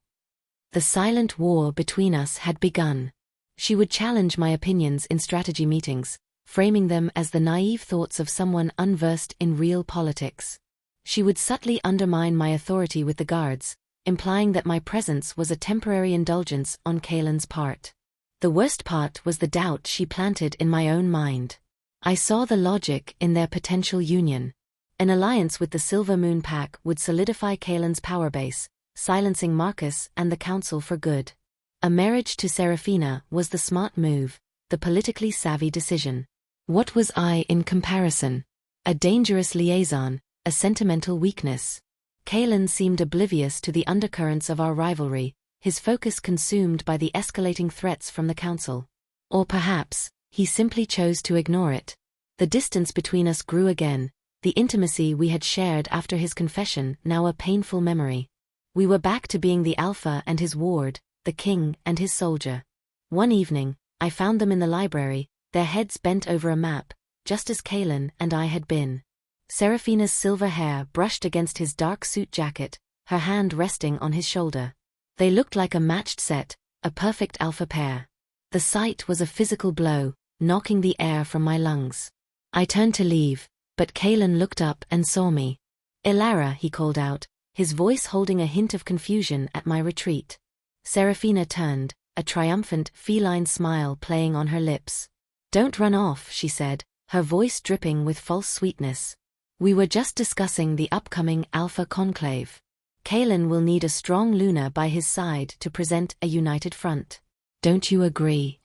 The silent war between us had begun. She would challenge my opinions in strategy meetings, framing them as the naive thoughts of someone unversed in real politics. She would subtly undermine my authority with the guards, implying that my presence was a temporary indulgence on Kaelen's part. The worst part was the doubt she planted in my own mind. I saw the logic in their potential union. An alliance with the Silver Moon Pack would solidify Kaelen's power base, silencing Marcus and the council for good. A marriage to Seraphina was the smart move, the politically savvy decision. What was I in comparison? A dangerous liaison, a sentimental weakness. Kaelen seemed oblivious to the undercurrents of our rivalry, his focus consumed by the escalating threats from the council. Or perhaps, he simply chose to ignore it. The distance between us grew again, the intimacy we had shared after his confession now a painful memory. We were back to being the alpha and his ward, the king and his soldier. One evening, I found them in the library, their heads bent over a map, just as Kaelen and I had been. Seraphina's silver hair brushed against his dark suit jacket, her hand resting on his shoulder. They looked like a matched set, a perfect alpha pair. The sight was a physical blow, knocking the air from my lungs. I turned to leave, but Kaelen looked up and saw me. "Elara," he called out, his voice holding a hint of confusion at my retreat. Seraphina turned, a triumphant, feline smile playing on her lips. "Don't run off," she said, her voice dripping with false sweetness. "We were just discussing the upcoming Alpha Conclave. Kaelen will need a strong Luna by his side to present a united front. Don't you agree?"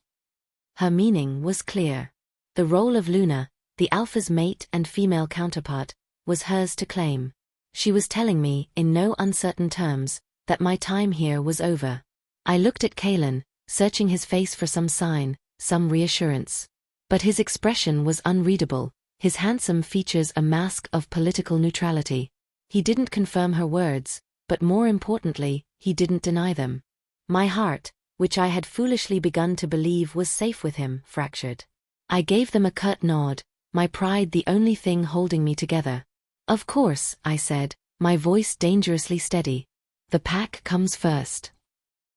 Her meaning was clear. The role of Luna, the Alpha's mate and female counterpart, was hers to claim. She was telling me, in no uncertain terms, that my time here was over. I looked at Kaelen, searching his face for some sign, some reassurance. But his expression was unreadable, his handsome features a mask of political neutrality. He didn't confirm her words, but more importantly, he didn't deny them. My heart, which I had foolishly begun to believe was safe with him, fractured. I gave them a curt nod, my pride the only thing holding me together. Of course, I said, my voice dangerously steady. The pack comes first.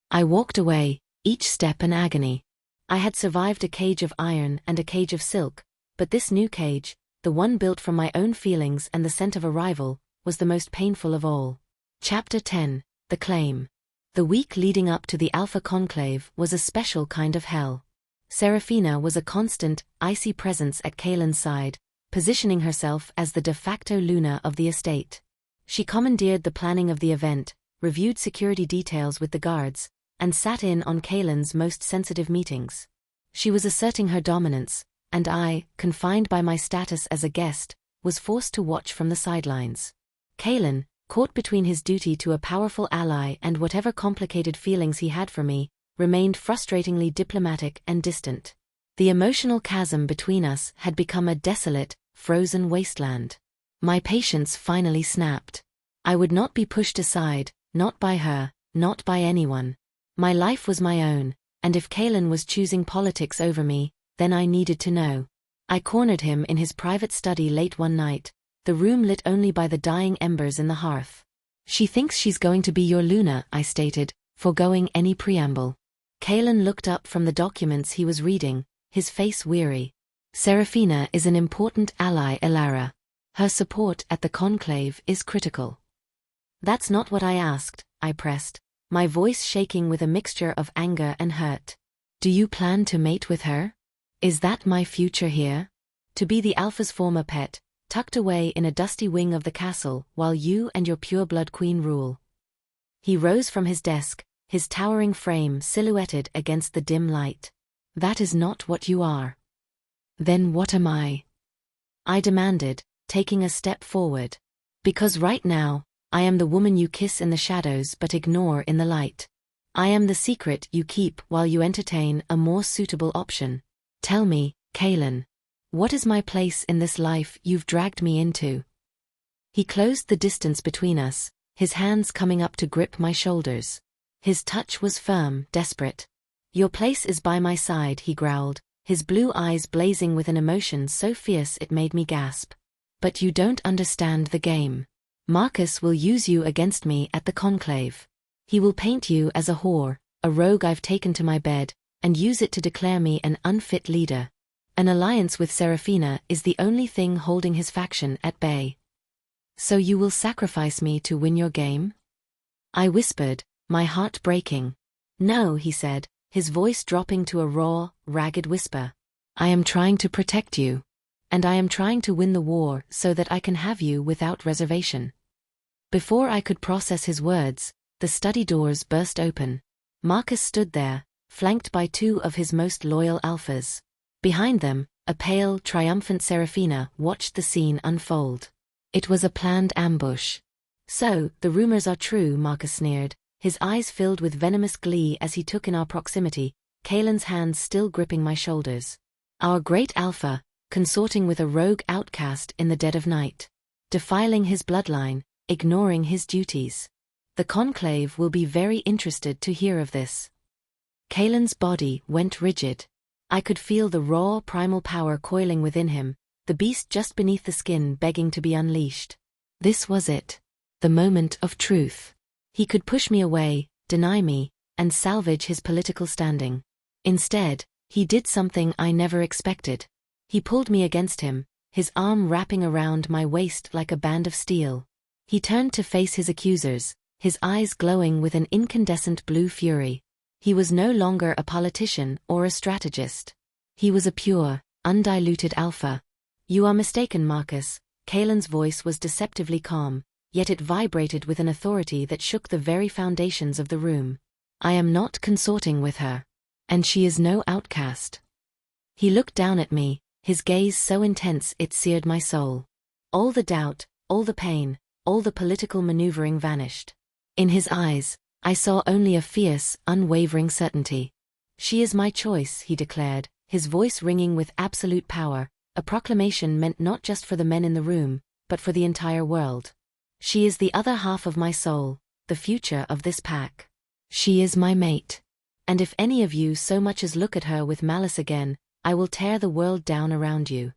I walked away, each step an agony. I had survived a cage of iron and a cage of silk, but this new cage, the one built from my own feelings and the scent of a rival, was the most painful of all. Chapter 10, The Claim. The week leading up to the Alpha Conclave was a special kind of hell. Serafina was a constant, icy presence at Kaelen's side, positioning herself as the de facto Luna of the estate. She commandeered the planning of the event, reviewed security details with the guards, and sat in on Kaelen's most sensitive meetings. She was asserting her dominance, and I, confined by my status as a guest, was forced to watch from the sidelines. Kaelen, caught between his duty to a powerful ally and whatever complicated feelings he had for me, remained frustratingly diplomatic and distant. The emotional chasm between us had become a desolate, frozen wasteland. My patience finally snapped. I would not be pushed aside, not by her, not by anyone. My life was my own, and if Kaelen was choosing politics over me, then I needed to know. I cornered him in his private study late one night, the room lit only by the dying embers in the hearth. She thinks she's going to be your Luna, I stated, foregoing any preamble. Kaelen looked up from the documents he was reading, his face weary. Serafina is an important ally, Elara. Her support at the conclave is critical. That's not what I asked, I pressed, my voice shaking with a mixture of anger and hurt. Do you plan to mate with her? Is that my future here? To be the Alpha's former pet, tucked away in a dusty wing of the castle while you and your pure-blood queen rule. He rose from his desk, his towering frame silhouetted against the dim light. That is not what you are. Then what am I? I demanded, taking a step forward. Because right now, I am the woman you kiss in the shadows but ignore in the light. I am the secret you keep while you entertain a more suitable option. Tell me, Kaelen. What is my place in this life you've dragged me into? He closed the distance between us, his hands coming up to grip my shoulders. His touch was firm, desperate. Your place is by my side, he growled, his blue eyes blazing with an emotion so fierce it made me gasp. But you don't understand the game. Marcus will use you against me at the conclave. He will paint you as a whore, a rogue I've taken to my bed, and use it to declare me an unfit leader. An alliance with Serafina is the only thing holding his faction at bay. So you will sacrifice me to win your game? I whispered, my heart breaking. No, he said, his voice dropping to a raw, ragged whisper. I am trying to protect you. And I am trying to win the war so that I can have you without reservation. Before I could process his words, the study doors burst open. Marcus stood there, flanked by two of his most loyal alphas. Behind them, a pale, triumphant Serafina watched the scene unfold. It was a planned ambush. So, the rumors are true, Marcus sneered, his eyes filled with venomous glee as he took in our proximity, Kaelen's hands still gripping my shoulders. Our great alpha, consorting with a rogue outcast in the dead of night. Defiling his bloodline, ignoring his duties. The conclave will be very interested to hear of this. Kaelen's body went rigid. I could feel the raw primal power coiling within him, the beast just beneath the skin begging to be unleashed. This was it. The moment of truth. He could push me away, deny me, and salvage his political standing. Instead, he did something I never expected. He pulled me against him, his arm wrapping around my waist like a band of steel. He turned to face his accusers, his eyes glowing with an incandescent blue fury. He was no longer a politician or a strategist. He was a pure, undiluted alpha. You are mistaken, Marcus. Kaelen's voice was deceptively calm, yet it vibrated with an authority that shook the very foundations of the room. I am not consorting with her. And she is no outcast. He looked down at me, his gaze so intense it seared my soul. All the doubt, all the pain, all the political maneuvering vanished. In his eyes, I saw only a fierce, unwavering certainty. She is my choice, he declared, his voice ringing with absolute power, a proclamation meant not just for the men in the room, but for the entire world. She is the other half of my soul, the future of this pack. She is my mate. And if any of you so much as look at her with malice again, I will tear the world down around you."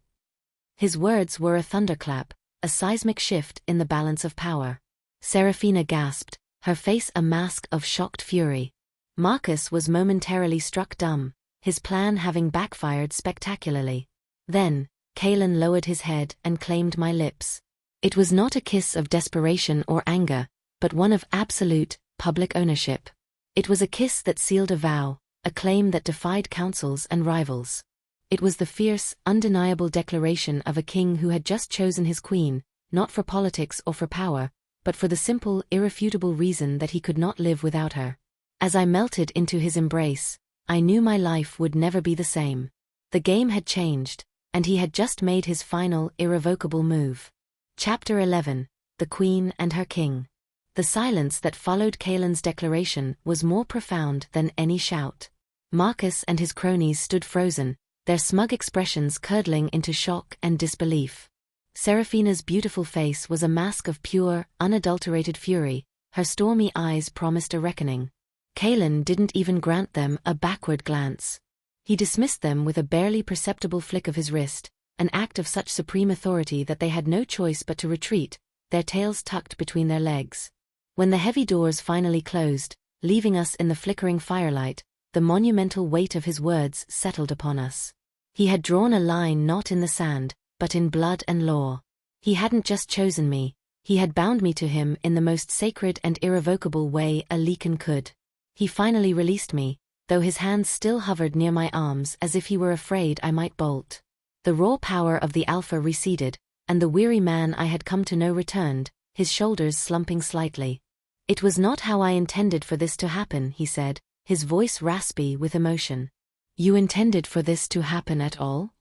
His words were a thunderclap, a seismic shift in the balance of power. Serafina gasped, her face a mask of shocked fury. Marcus was momentarily struck dumb, his plan having backfired spectacularly. Then, Kaelen lowered his head and claimed my lips. It was not a kiss of desperation or anger, but one of absolute, public ownership. It was a kiss that sealed a vow, a claim that defied councils and rivals. It was the fierce, undeniable declaration of a king who had just chosen his queen, not for politics or for power, but for the simple, irrefutable reason that he could not live without her. As I melted into his embrace, I knew my life would never be the same. The game had changed, and he had just made his final, irrevocable move. Chapter 11: The Queen and Her King. The silence that followed Kaelen's declaration was more profound than any shout. Marcus and his cronies stood frozen, their smug expressions curdling into shock and disbelief. Serafina's beautiful face was a mask of pure, unadulterated fury, her stormy eyes promised a reckoning. Kaelen didn't even grant them a backward glance. He dismissed them with a barely perceptible flick of his wrist, an act of such supreme authority that they had no choice but to retreat, their tails tucked between their legs. When the heavy doors finally closed, leaving us in the flickering firelight, the monumental weight of his words settled upon us. He had drawn a line not in the sand, but in blood and law. He hadn't just chosen me, he had bound me to him in the most sacred and irrevocable way a Lecan could. He finally released me, though his hands still hovered near my arms as if he were afraid I might bolt. The raw power of the Alpha receded, and the weary man I had come to know returned, his shoulders slumping slightly. "It was not how I intended for this to happen," he said, his voice raspy with emotion. "You intended for this to happen at all?"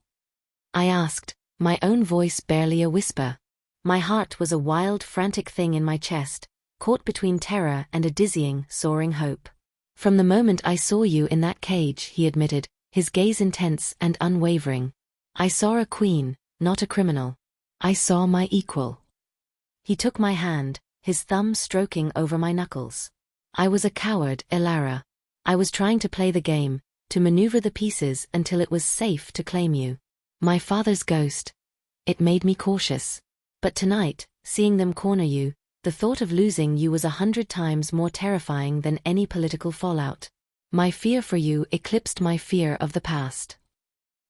I asked, my own voice barely a whisper. My heart was a wild, frantic thing in my chest, caught between terror and a dizzying, soaring hope. "From the moment I saw you in that cage," he admitted, his gaze intense and unwavering. "I saw a queen, not a criminal. I saw my equal." He took my hand, his thumb stroking over my knuckles. "I was a coward, Elara. I was trying to play the game, to maneuver the pieces until it was safe to claim you. My father's ghost. It made me cautious. But tonight, seeing them corner you, the thought of losing you was 100 times more terrifying than any political fallout. My fear for you eclipsed my fear of the past."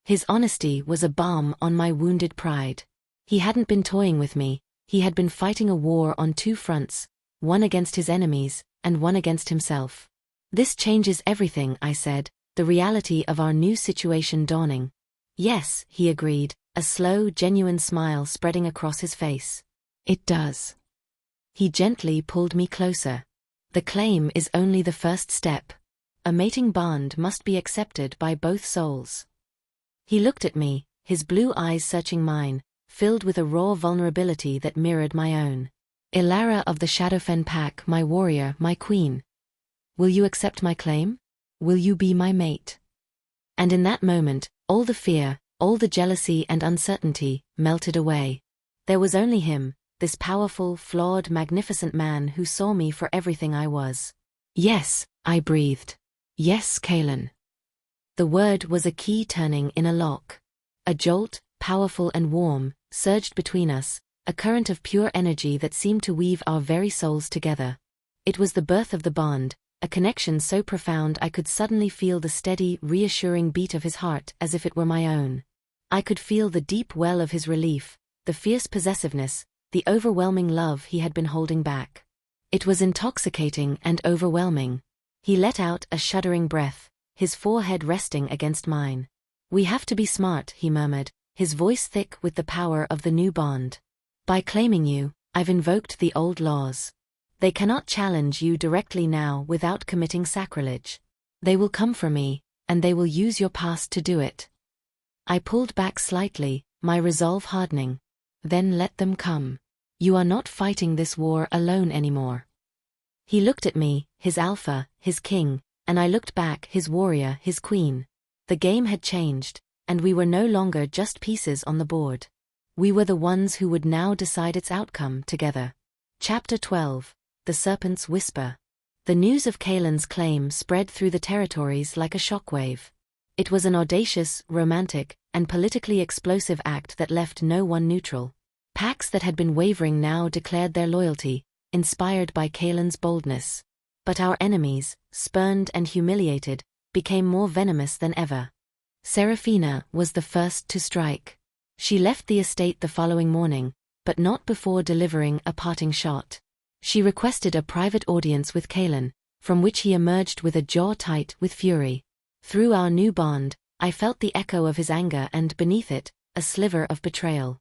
His honesty was a balm on my wounded pride. He hadn't been toying with me, he had been fighting a war on two fronts, one against his enemies, and one against himself. "This changes everything," I said, the reality of our new situation dawning. "Yes," he agreed, a slow, genuine smile spreading across his face. "It does." He gently pulled me closer. "The claim is only the first step. A mating bond must be accepted by both souls." He looked at me, his blue eyes searching mine, filled with a raw vulnerability that mirrored my own. "Elara of the Shadowfen pack, my warrior, my queen. Will you accept my claim? Will you be my mate?" And in that moment, all the fear, all the jealousy and uncertainty, melted away. There was only him, this powerful, flawed, magnificent man who saw me for everything I was. "Yes," I breathed. "Yes, Kaelen." The word was a key turning in a lock. A jolt, powerful and warm, surged between us, a current of pure energy that seemed to weave our very souls together. It was the birth of the bond, a connection so profound I could suddenly feel the steady, reassuring beat of his heart as if it were my own. I could feel the deep well of his relief, the fierce possessiveness, the overwhelming love he had been holding back. It was intoxicating and overwhelming. He let out a shuddering breath, his forehead resting against mine. "We have to be smart," he murmured, his voice thick with the power of the new bond. "By claiming you, I've invoked the old laws. They cannot challenge you directly now without committing sacrilege. They will come for me, and they will use your past to do it." I pulled back slightly, my resolve hardening. "Then let them come. You are not fighting this war alone anymore." He looked at me, his alpha, his king, and I looked back, his warrior, his queen. The game had changed, and we were no longer just pieces on the board. We were the ones who would now decide its outcome together. Chapter 12. The Serpent's Whisper. The news of Kaelen's claim spread through the territories like a shockwave. It was an audacious, romantic, and politically explosive act that left no one neutral. Packs that had been wavering now declared their loyalty, inspired by Kaelen's boldness. But our enemies, spurned and humiliated, became more venomous than ever. Seraphina was the first to strike. She left the estate the following morning, but not before delivering a parting shot. She requested a private audience with Kaelen, from which he emerged with a jaw tight with fury. Through our new bond, I felt the echo of his anger and, beneath it, a sliver of betrayal.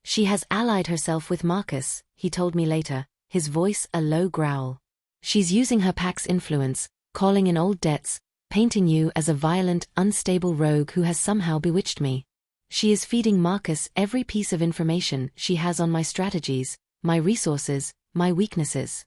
"She has allied herself with Marcus," he told me later, his voice a low growl. "She's using her pack's influence, calling in old debts, painting you as a violent, unstable rogue who has somehow bewitched me. She is feeding Marcus every piece of information she has on my strategies, my resources, my weaknesses."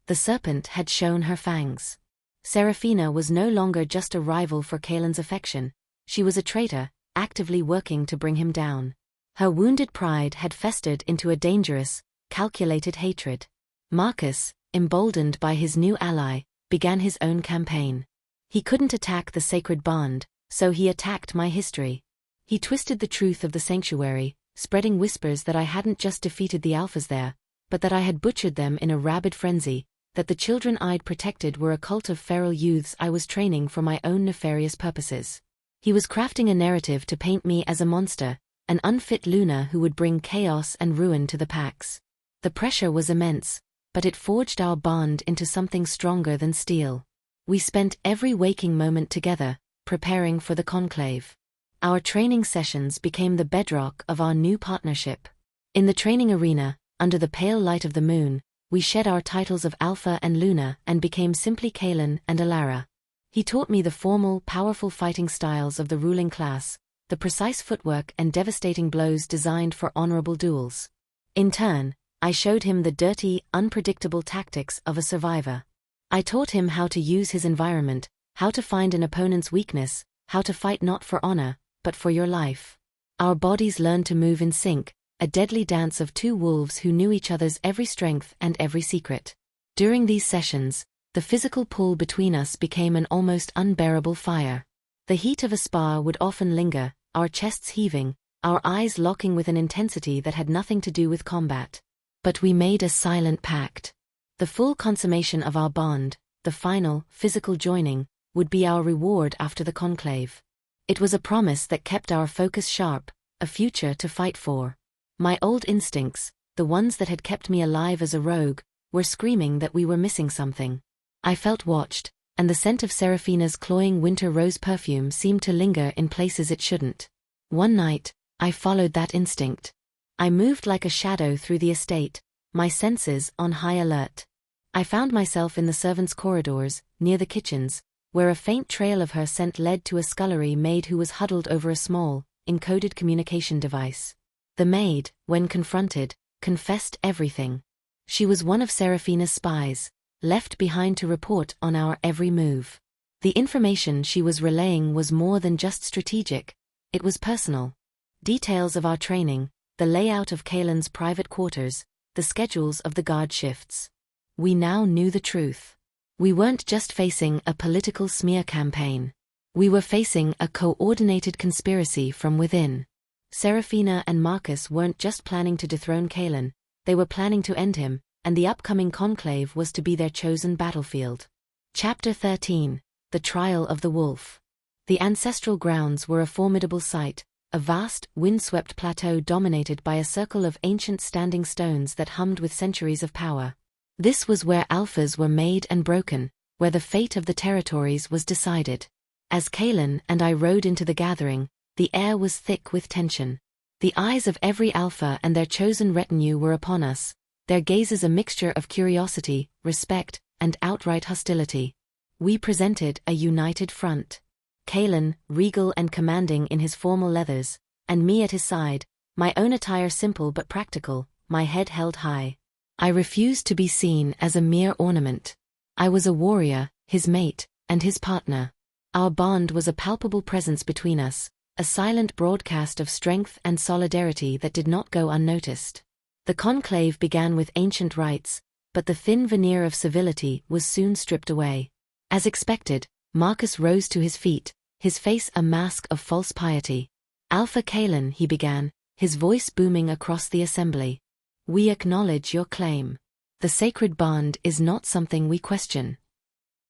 The serpent had shown her fangs. Seraphina was no longer just a rival for Kaelen's affection. She was a traitor, actively working to bring him down. Her wounded pride had festered into a dangerous, calculated hatred. Marcus, emboldened by his new ally, began his own campaign. He couldn't attack the sacred bond, so he attacked my history. He twisted the truth of the sanctuary, spreading whispers that I hadn't just defeated the alphas there, but that I had butchered them in a rabid frenzy, that the children I'd protected were a cult of feral youths I was training for my own nefarious purposes. He was crafting a narrative to paint me as a monster, an unfit Luna who would bring chaos and ruin to the packs. The pressure was immense, but it forged our bond into something stronger than steel. We spent every waking moment together, preparing for the conclave. Our training sessions became the bedrock of our new partnership. In the training arena, under the pale light of the moon, we shed our titles of Alpha and Luna and became simply Kaelen and Elara. He taught me the formal, powerful fighting styles of the ruling class, the precise footwork and devastating blows designed for honorable duels. In turn, I showed him the dirty, unpredictable tactics of a survivor. I taught him how to use his environment, how to find an opponent's weakness, how to fight not for honor, but for your life. Our bodies learned to move in sync, a deadly dance of two wolves who knew each other's every strength and every secret. During these sessions, the physical pull between us became an almost unbearable fire. The heat of a spar would often linger, our chests heaving, our eyes locking with an intensity that had nothing to do with combat. But we made a silent pact. The full consummation of our bond, the final, physical joining, would be our reward after the conclave. It was a promise that kept our focus sharp, a future to fight for. My old instincts, the ones that had kept me alive as a rogue, were screaming that we were missing something. I felt watched, and the scent of Seraphina's cloying winter rose perfume seemed to linger in places it shouldn't. One night, I followed that instinct. I moved like a shadow through the estate, my senses on high alert. I found myself in the servants' corridors, near the kitchens, where a faint trail of her scent led to a scullery maid who was huddled over a small, encoded communication device. The maid, when confronted, confessed everything. She was one of Seraphina's spies, left behind to report on our every move. The information she was relaying was more than just strategic, it was personal. Details of our training, the layout of Kaelen's private quarters, the schedules of the guard shifts. We now knew the truth. We weren't just facing a political smear campaign. We were facing a coordinated conspiracy from within. Seraphina and Marcus weren't just planning to dethrone Kaelen, they were planning to end him, and the upcoming conclave was to be their chosen battlefield. Chapter 13. The Trial of the Wolf. The ancestral grounds were a formidable sight, a vast, wind-swept plateau dominated by a circle of ancient standing stones that hummed with centuries of power. This was where alphas were made and broken, where the fate of the territories was decided. As Kaelen and I rode into the gathering, the air was thick with tension. The eyes of every alpha and their chosen retinue were upon us, their gazes a mixture of curiosity, respect, and outright hostility. We presented a united front. Kaelen, regal and commanding in his formal leathers, and me at his side, my own attire simple but practical, my head held high. I refused to be seen as a mere ornament. I was a warrior, his mate, and his partner. Our bond was a palpable presence between us, a silent broadcast of strength and solidarity that did not go unnoticed. The conclave began with ancient rites, but the thin veneer of civility was soon stripped away. As expected, Marcus rose to his feet, his face a mask of false piety. "Alpha Kaelen," he began, his voice booming across the assembly. "We acknowledge your claim. The sacred bond is not something we question."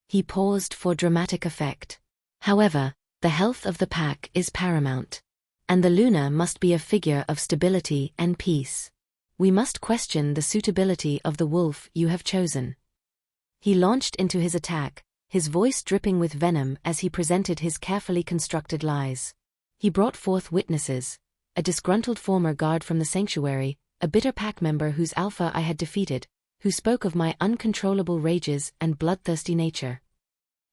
He paused for dramatic effect. "However, the health of the pack is paramount. And the Luna must be a figure of stability and peace. We must question the suitability of the wolf you have chosen." He launched into his attack, his voice dripping with venom as he presented his carefully constructed lies. He brought forth witnesses: a disgruntled former guard from the sanctuary, a bitter pack member whose alpha I had defeated, who spoke of my uncontrollable rages and bloodthirsty nature.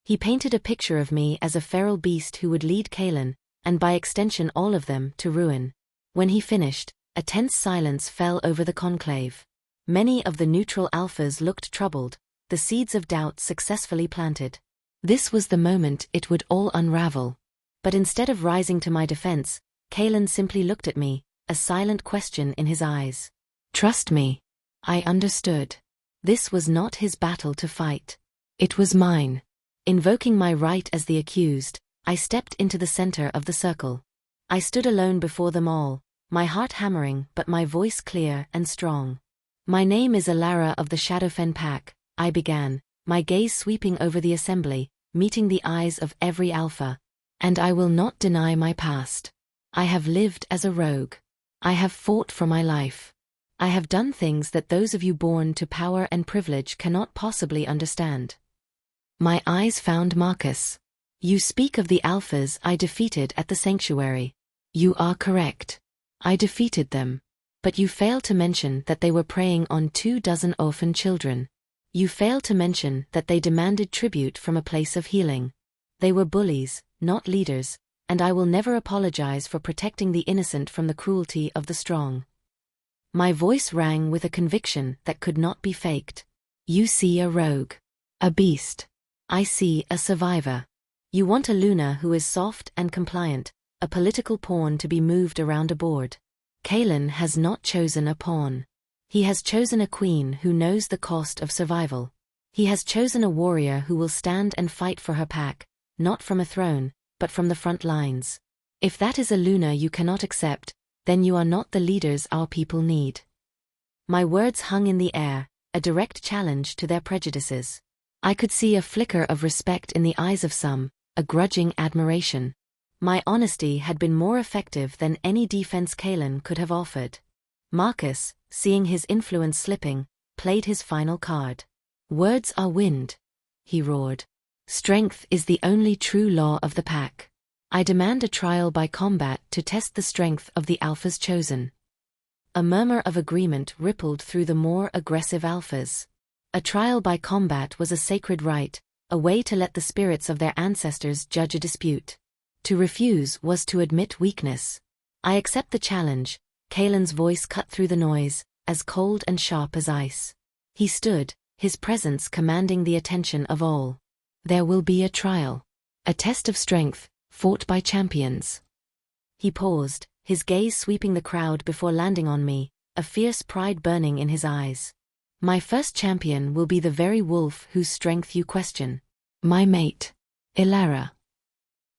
He painted a picture of me as a feral beast who would lead Kaelen, and by extension all of them, to ruin. When he finished, a tense silence fell over the conclave. Many of the neutral alphas looked troubled, the seeds of doubt successfully planted. This was the moment it would all unravel. But instead of rising to my defense, Kaelen simply looked at me, a silent question in his eyes. "Trust me." I understood. This was not his battle to fight. It was mine. Invoking my right as the accused, I stepped into the center of the circle. I stood alone before them all, my heart hammering but my voice clear and strong. "My name is Elara of the Shadowfen Pack," I began, my gaze sweeping over the assembly, meeting the eyes of every alpha. "And I will not deny my past. I have lived as a rogue. I have fought for my life. I have done things that those of you born to power and privilege cannot possibly understand." My eyes found Marcus. "You speak of the alphas I defeated at the sanctuary. You are correct. I defeated them. But you fail to mention that they were preying on 24 orphan children. You fail to mention that they demanded tribute from a place of healing. They were bullies, not leaders, and I will never apologize for protecting the innocent from the cruelty of the strong." My voice rang with a conviction that could not be faked. "You see a rogue. A beast. I see a survivor. You want a Luna who is soft and compliant, a political pawn to be moved around a board. Kaelen has not chosen a pawn. He has chosen a queen who knows the cost of survival. He has chosen a warrior who will stand and fight for her pack, not from a throne, but from the front lines. If that is a Luna you cannot accept, then you are not the leaders our people need." My words hung in the air, a direct challenge to their prejudices. I could see a flicker of respect in the eyes of some, a grudging admiration. My honesty had been more effective than any defense Kaelen could have offered. Marcus, seeing his influence slipping, played his final card. "Words are wind," he roared. "Strength is the only true law of the pack. I demand a trial by combat to test the strength of the alphas chosen." A murmur of agreement rippled through the more aggressive alphas. A trial by combat was a sacred right, a way to let the spirits of their ancestors judge a dispute. To refuse was to admit weakness. "I accept the challenge," Kaelen's voice cut through the noise, as cold and sharp as ice. He stood, his presence commanding the attention of all. "There will be a trial. A test of strength, fought by champions." He paused, his gaze sweeping the crowd before landing on me, a fierce pride burning in his eyes. "My first champion will be the very wolf whose strength you question. My mate, Elara."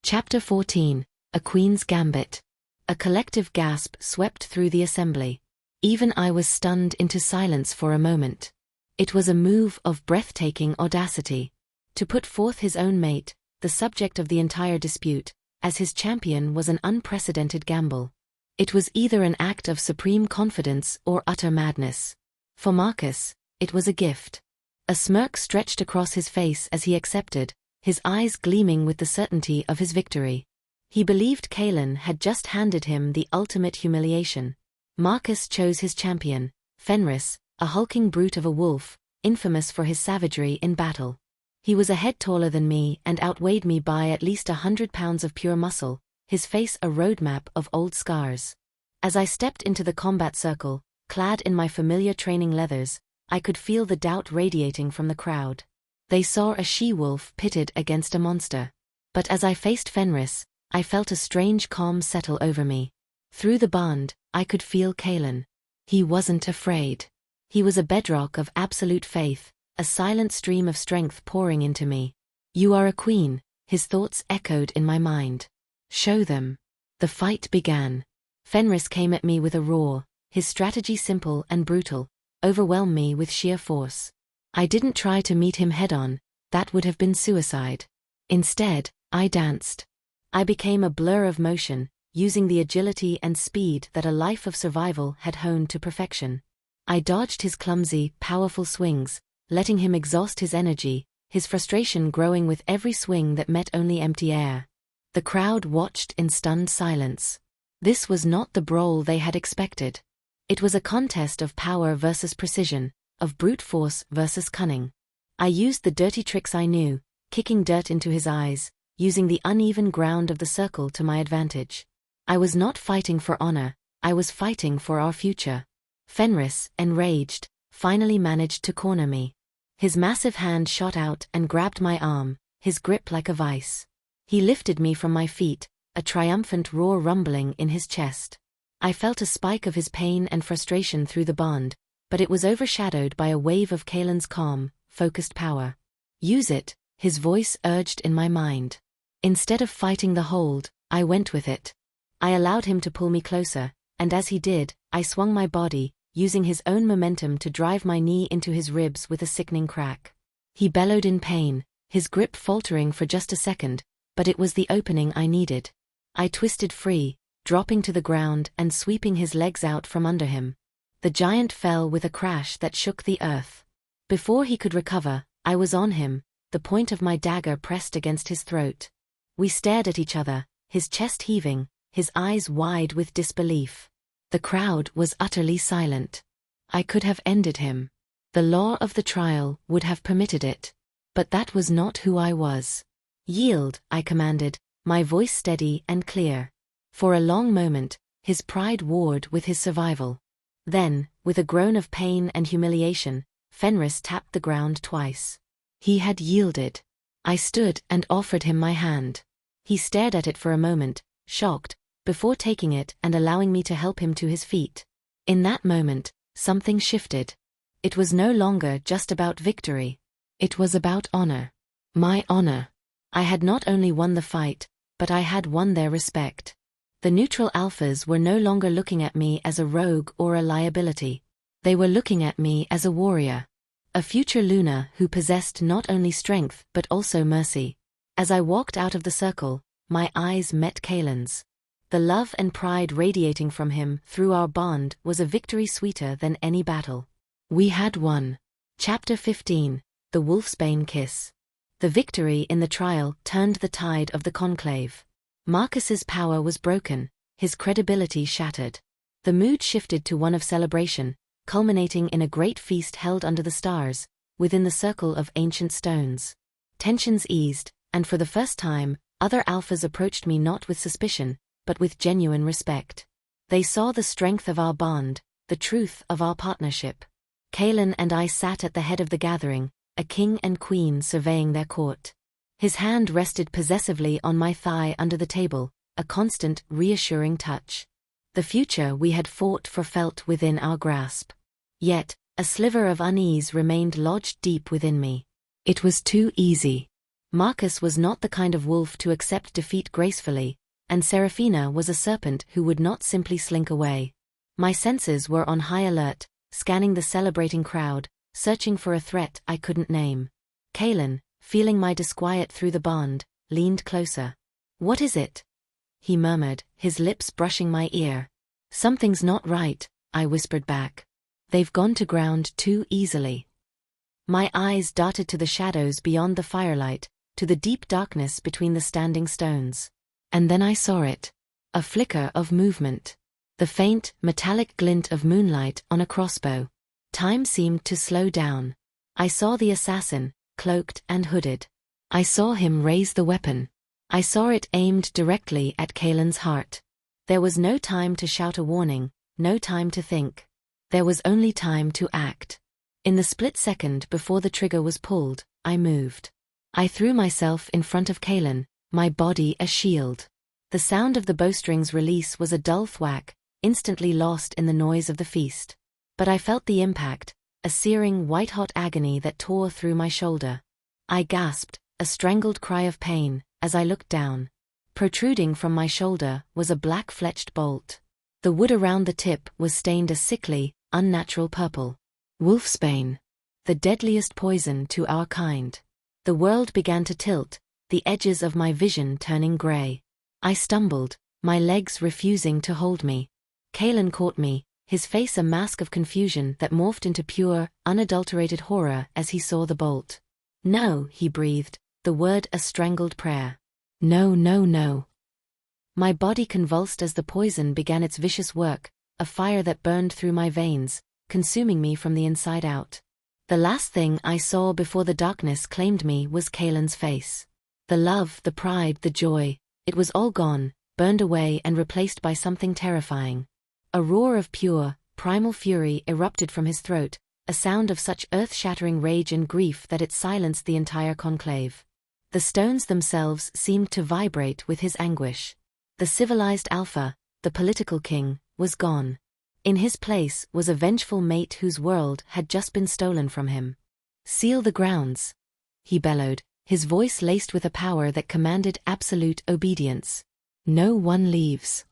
Chapter 14, A Queen's Gambit. A collective gasp swept through the assembly. Even I was stunned into silence for a moment. It was a move of breathtaking audacity. To put forth his own mate, the subject of the entire dispute, as his champion was an unprecedented gamble. It was either an act of supreme confidence or utter madness. For Marcus, it was a gift. A smirk stretched across his face as he accepted, his eyes gleaming with the certainty of his victory. He believed Kaelen had just handed him the ultimate humiliation. Marcus chose his champion, Fenris, a hulking brute of a wolf, infamous for his savagery in battle. He was a head taller than me and outweighed me by at least 100 pounds of pure muscle, his face a roadmap of old scars. As I stepped into the combat circle, clad in my familiar training leathers, I could feel the doubt radiating from the crowd. They saw a she-wolf pitted against a monster. But as I faced Fenris, I felt a strange calm settle over me. Through the bond, I could feel Kaelen. He wasn't afraid. He was a bedrock of absolute faith, a silent stream of strength pouring into me. You are a queen, his thoughts echoed in my mind. Show them. The fight began. Fenris came at me with a roar, his strategy simple and brutal, overwhelmed me with sheer force. I didn't try to meet him head-on, that would have been suicide. Instead, I danced. I became a blur of motion, using the agility and speed that a life of survival had honed to perfection. I dodged his clumsy, powerful swings, letting him exhaust his energy, his frustration growing with every swing that met only empty air. The crowd watched in stunned silence. This was not the brawl they had expected. It was a contest of power versus precision, of brute force versus cunning. I used the dirty tricks I knew, kicking dirt into his eyes, using the uneven ground of the circle to my advantage. I was not fighting for honor, I was fighting for our future. Fenris, enraged, finally managed to corner me. His massive hand shot out and grabbed my arm, his grip like a vice. He lifted me from my feet, a triumphant roar rumbling in his chest. I felt a spike of his pain and frustration through the bond, but it was overshadowed by a wave of Kaelen's calm, focused power. Use it, his voice urged in my mind. Instead of fighting the hold, I went with it. I allowed him to pull me closer, and as he did, I swung my body, using his own momentum to drive my knee into his ribs with a sickening crack. He bellowed in pain, his grip faltering for just a second, but it was the opening I needed. I twisted free, dropping to the ground and sweeping his legs out from under him. The giant fell with a crash that shook the earth. Before he could recover, I was on him, the point of my dagger pressed against his throat. We stared at each other, his chest heaving, his eyes wide with disbelief. The crowd was utterly silent. I could have ended him. The law of the trial would have permitted it. But that was not who I was. Yield, I commanded, my voice steady and clear. For a long moment, his pride warred with his survival. Then, with a groan of pain and humiliation, Fenris tapped the ground twice. He had yielded. I stood and offered him my hand. He stared at it for a moment, shocked, before taking it and allowing me to help him to his feet. In that moment, something shifted. It was no longer just about victory. It was about honor. My honor. I had not only won the fight, but I had won their respect. The neutral alphas were no longer looking at me as a rogue or a liability. They were looking at me as a warrior. A future Luna who possessed not only strength but also mercy. As I walked out of the circle, my eyes met Kaelen's. The love and pride radiating from him through our bond was a victory sweeter than any battle. We had won. Chapter 15, The Wolfsbane Kiss. The victory in the trial turned the tide of the conclave. Marcus's power was broken, his credibility shattered. The mood shifted to one of celebration, culminating in a great feast held under the stars, within the circle of ancient stones. Tensions eased, and for the first time, other alphas approached me not with suspicion, but with genuine respect. They saw the strength of our bond, the truth of our partnership. Kaelen and I sat at the head of the gathering, a king and queen surveying their court. His hand rested possessively on my thigh under the table, a constant, reassuring touch. The future we had fought for felt within our grasp. Yet, a sliver of unease remained lodged deep within me. It was too easy. Marcus was not the kind of wolf to accept defeat gracefully, and Seraphina was a serpent who would not simply slink away. My senses were on high alert, scanning the celebrating crowd, searching for a threat I couldn't name. Kaelen, feeling my disquiet through the bond, leaned closer. "What is it?" he murmured, his lips brushing my ear. "Something's not right," I whispered back. "They've gone to ground too easily." My eyes darted to the shadows beyond the firelight, to the deep darkness between the standing stones. And then I saw it. A flicker of movement. The faint, metallic glint of moonlight on a crossbow. Time seemed to slow down. I saw the assassin, cloaked and hooded. I saw him raise the weapon. I saw it aimed directly at Kaelen's heart. There was no time to shout a warning, no time to think. There was only time to act. In the split second before the trigger was pulled, I moved. I threw myself in front of Kaelen, my body a shield. The sound of the bowstring's release was a dull thwack, instantly lost in the noise of the feast. But I felt the impact, a searing white-hot agony that tore through my shoulder. I gasped, a strangled cry of pain, as I looked down. Protruding from my shoulder was a black-fletched bolt. The wood around the tip was stained a sickly, unnatural purple. Wolfsbane. The deadliest poison to our kind. The world began to tilt, the edges of my vision turning grey. I stumbled, my legs refusing to hold me. Kaelen caught me, his face a mask of confusion that morphed into pure, unadulterated horror as he saw the bolt. "No," he breathed, the word a strangled prayer. "No, no, no." My body convulsed as the poison began its vicious work, a fire that burned through my veins, consuming me from the inside out. The last thing I saw before the darkness claimed me was Kaelen's face. The love, the pride, the joy, it was all gone, burned away and replaced by something terrifying. A roar of pure, primal fury erupted from his throat, a sound of such earth-shattering rage and grief that it silenced the entire conclave. The stones themselves seemed to vibrate with his anguish. The civilized alpha, the political king, was gone. In his place was a vengeful mate whose world had just been stolen from him. "Seal the grounds," he bellowed, his voice laced with a power that commanded absolute obedience. "No one leaves."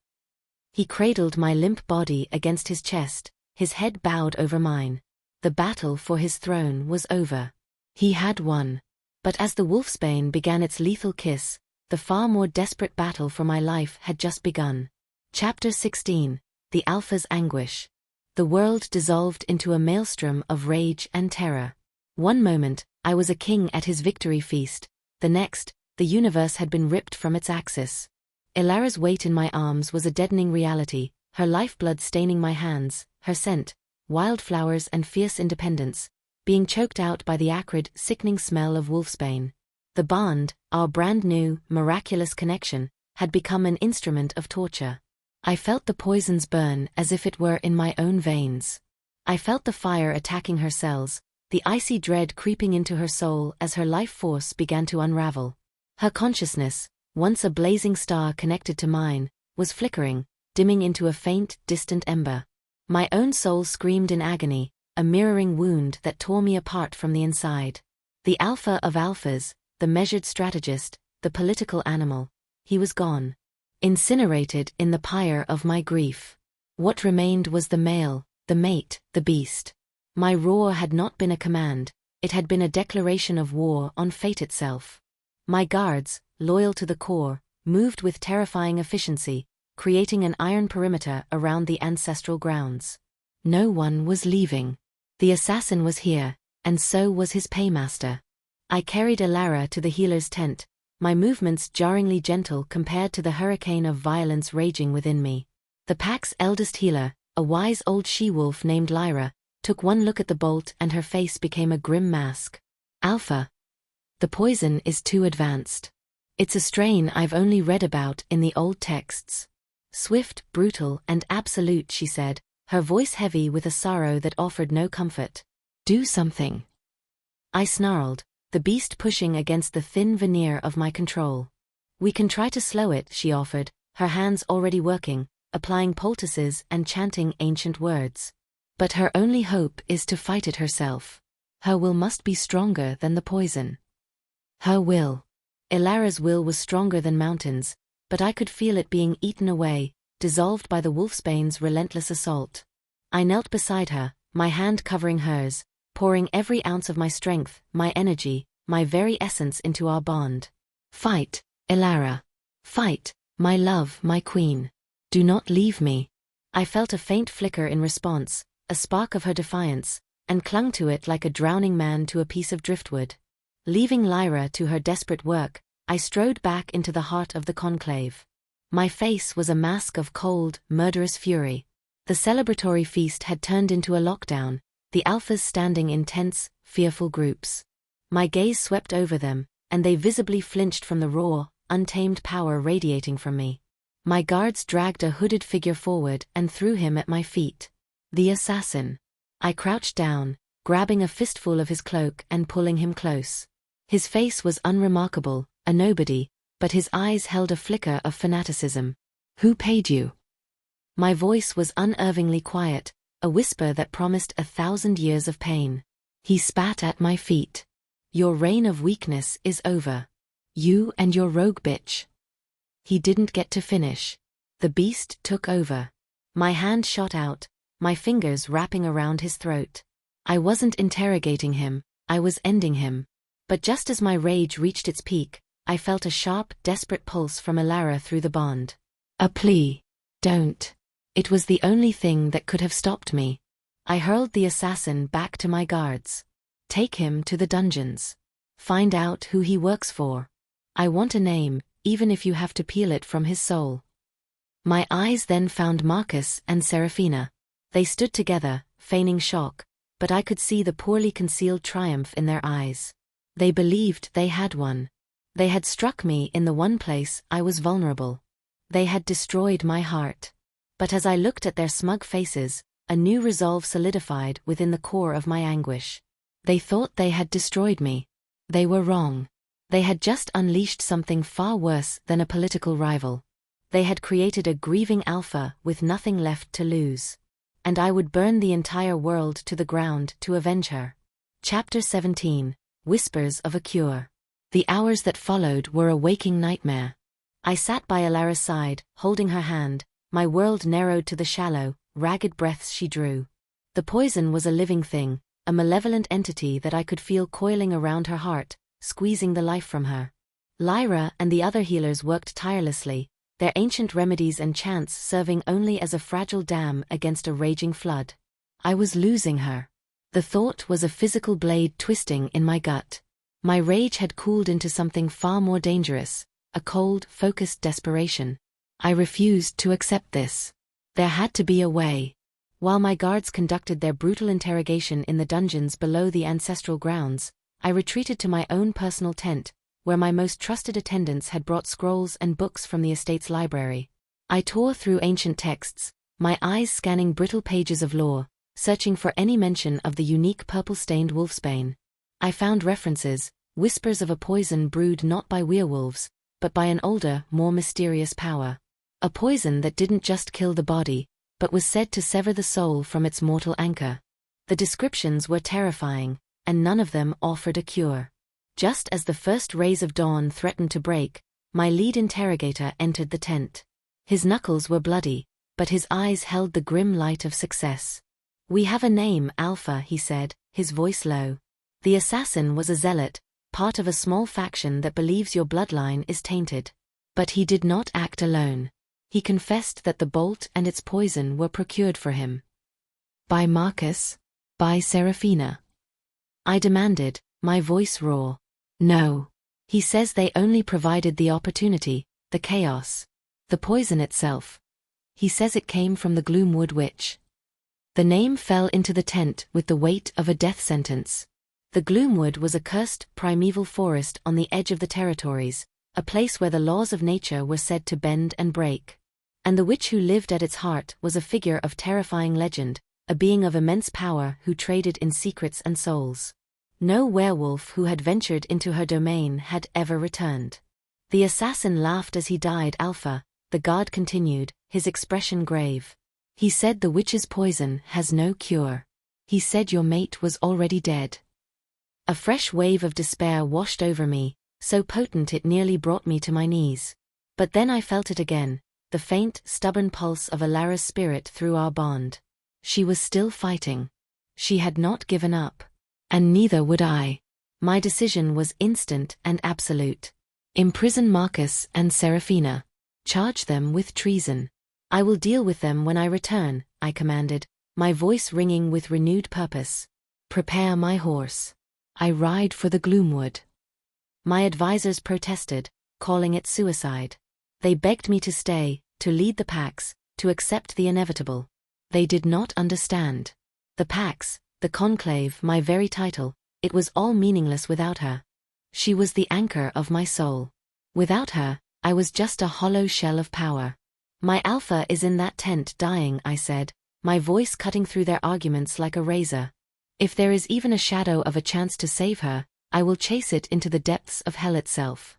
He cradled my limp body against his chest, his head bowed over mine. The battle for his throne was over. He had won. But as the wolfsbane began its lethal kiss, the far more desperate battle for my life had just begun. Chapter 16. The Alpha's Anguish. The world dissolved into a maelstrom of rage and terror. One moment, I was a king at his victory feast. The next, the universe had been ripped from its axis. Elara's weight in my arms was a deadening reality, her lifeblood staining my hands, her scent, wildflowers and fierce independence, being choked out by the acrid, sickening smell of wolfsbane. The bond, our brand-new, miraculous connection, had become an instrument of torture. I felt the poisons burn as if it were in my own veins. I felt the fire attacking her cells, the icy dread creeping into her soul as her life force began to unravel. Her consciousness, once a blazing star connected to mine, was flickering, dimming into a faint, distant ember. My own soul screamed in agony, a mirroring wound that tore me apart from the inside. The alpha of alphas, the measured strategist, the political animal, he was gone. Incinerated in the pyre of my grief. What remained was the male, the mate, the beast. My roar had not been a command, it had been a declaration of war on fate itself. My guards, loyal to the core, moved with terrifying efficiency, creating an iron perimeter around the ancestral grounds. No one was leaving. The assassin was here, and so was his paymaster. I carried Elara to the healer's tent, my movements jarringly gentle compared to the hurricane of violence raging within me. The pack's eldest healer, a wise old she-wolf named Lyra, took one look at the bolt and her face became a grim mask. "Alpha. The poison is too advanced. It's a strain I've only read about in the old texts. Swift, brutal, and absolute," she said, her voice heavy with a sorrow that offered no comfort. "Do something." I snarled, the beast pushing against the thin veneer of my control. "We can try to slow it," she offered, her hands already working, applying poultices and chanting ancient words. "But her only hope is to fight it herself. Her will must be stronger than the poison." Her will. Elara's will was stronger than mountains, but I could feel it being eaten away, dissolved by the wolfsbane's relentless assault. I knelt beside her, my hand covering hers, pouring every ounce of my strength, my energy, my very essence into our bond. "Fight, Elara. Fight, my love, my queen. Do not leave me." I felt a faint flicker in response, a spark of her defiance, and clung to it like a drowning man to a piece of driftwood. Leaving Lyra to her desperate work, I strode back into the heart of the conclave. My face was a mask of cold, murderous fury. The celebratory feast had turned into a lockdown, the alphas standing in tense, fearful groups. My gaze swept over them, and they visibly flinched from the raw, untamed power radiating from me. My guards dragged a hooded figure forward and threw him at my feet. The assassin. I crouched down, grabbing a fistful of his cloak and pulling him close. His face was unremarkable, a nobody, but his eyes held a flicker of fanaticism. "Who paid you?" My voice was unervingly quiet, a whisper that promised 1,000 years of pain. He spat at my feet. Your reign of weakness is over. You and your rogue bitch. He didn't get to finish. The beast took over. My hand shot out, my fingers wrapping around his throat. I wasn't interrogating him, I was ending him. But just as my rage reached its peak, I felt a sharp, desperate pulse from Elara through the bond. A plea. Don't. It was the only thing that could have stopped me. I hurled the assassin back to my guards. Take him to the dungeons. Find out who he works for. I want a name, even if you have to peel it from his soul. My eyes then found Marcus and Seraphina. They stood together, feigning shock, but I could see the poorly concealed triumph in their eyes. They believed they had won. They had struck me in the one place I was vulnerable. They had destroyed my heart. But as I looked at their smug faces, a new resolve solidified within the core of my anguish. They thought they had destroyed me. They were wrong. They had just unleashed something far worse than a political rival. They had created a grieving alpha with nothing left to lose. And I would burn the entire world to the ground to avenge her. Chapter 17. Whispers of a Cure. The hours that followed were a waking nightmare. I sat by Elara's side, holding her hand, my world narrowed to the shallow, ragged breaths she drew. The poison was a living thing, a malevolent entity that I could feel coiling around her heart, squeezing the life from her. Lyra and the other healers worked tirelessly, their ancient remedies and chants serving only as a fragile dam against a raging flood. I was losing her. The thought was a physical blade twisting in my gut. My rage had cooled into something far more dangerous, a cold, focused desperation. I refused to accept this. There had to be a way. While my guards conducted their brutal interrogation in the dungeons below the ancestral grounds, I retreated to my own personal tent, where my most trusted attendants had brought scrolls and books from the estate's library. I tore through ancient texts, my eyes scanning brittle pages of lore, searching for any mention of the unique purple-stained wolfsbane. I found references, whispers of a poison brewed not by werewolves, but by an older, more mysterious power. A poison that didn't just kill the body, but was said to sever the soul from its mortal anchor. The descriptions were terrifying, and none of them offered a cure. Just as the first rays of dawn threatened to break, my lead interrogator entered the tent. His knuckles were bloody, but his eyes held the grim light of success. "We have a name, Alpha," he said, his voice low. "The assassin was a zealot, part of a small faction that believes your bloodline is tainted. But he did not act alone. He confessed that the bolt and its poison were procured for him. By Marcus? By Seraphina?" I demanded, my voice raw. "No. He says they only provided the opportunity, the chaos. The poison itself. He says it came from the Gloomwood Witch." The name fell into the tent with the weight of a death sentence. The Gloomwood was a cursed, primeval forest on the edge of the territories, a place where the laws of nature were said to bend and break. And the witch who lived at its heart was a figure of terrifying legend, a being of immense power who traded in secrets and souls. No werewolf who had ventured into her domain had ever returned. The assassin laughed as he died. "Alpha," the god continued, his expression grave. "He said the witch's poison has no cure. He said your mate was already dead." A fresh wave of despair washed over me, so potent it nearly brought me to my knees. But then I felt it again, the faint, stubborn pulse of Elara's spirit through our bond. She was still fighting. She had not given up. And neither would I. My decision was instant and absolute. Imprison Marcus and Seraphina. Charge them with treason. "I will deal with them when I return," I commanded, my voice ringing with renewed purpose. "Prepare my horse. I ride for the Gloomwood." My advisors protested, calling it suicide. They begged me to stay, to lead the packs, to accept the inevitable. They did not understand. The packs, the conclave, my very title, it was all meaningless without her. She was the anchor of my soul. Without her, I was just a hollow shell of power. "My Alpha is in that tent dying," I said, my voice cutting through their arguments like a razor. "If there is even a shadow of a chance to save her, I will chase it into the depths of hell itself."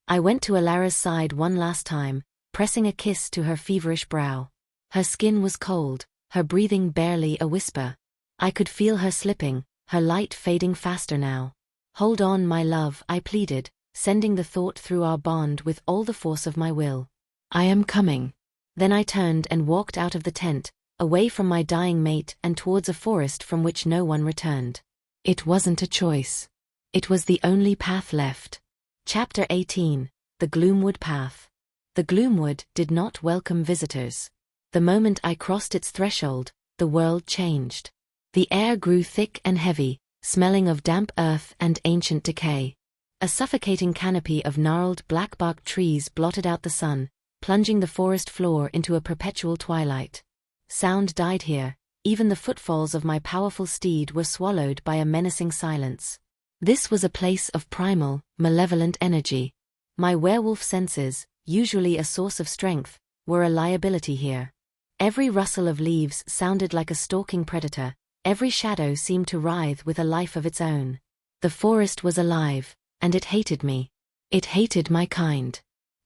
I went to Elara's side one last time, pressing a kiss to her feverish brow. Her skin was cold, her breathing barely a whisper. I could feel her slipping, her light fading faster now. "Hold on, my love," I pleaded, sending the thought through our bond with all the force of my will. "I am coming." Then I turned and walked out of the tent, away from my dying mate and towards a forest from which no one returned. It wasn't a choice. It was the only path left. Chapter 18. The Gloomwood Path. The Gloomwood did not welcome visitors. The moment I crossed its threshold, the world changed. The air grew thick and heavy, smelling of damp earth and ancient decay. A suffocating canopy of gnarled black-barked trees blotted out the sun, plunging the forest floor into a perpetual twilight. Sound died here, even the footfalls of my powerful steed were swallowed by a menacing silence. This was a place of primal, malevolent energy. My werewolf senses, usually a source of strength, were a liability here. Every rustle of leaves sounded like a stalking predator, every shadow seemed to writhe with a life of its own. The forest was alive, and it hated me. It hated my kind.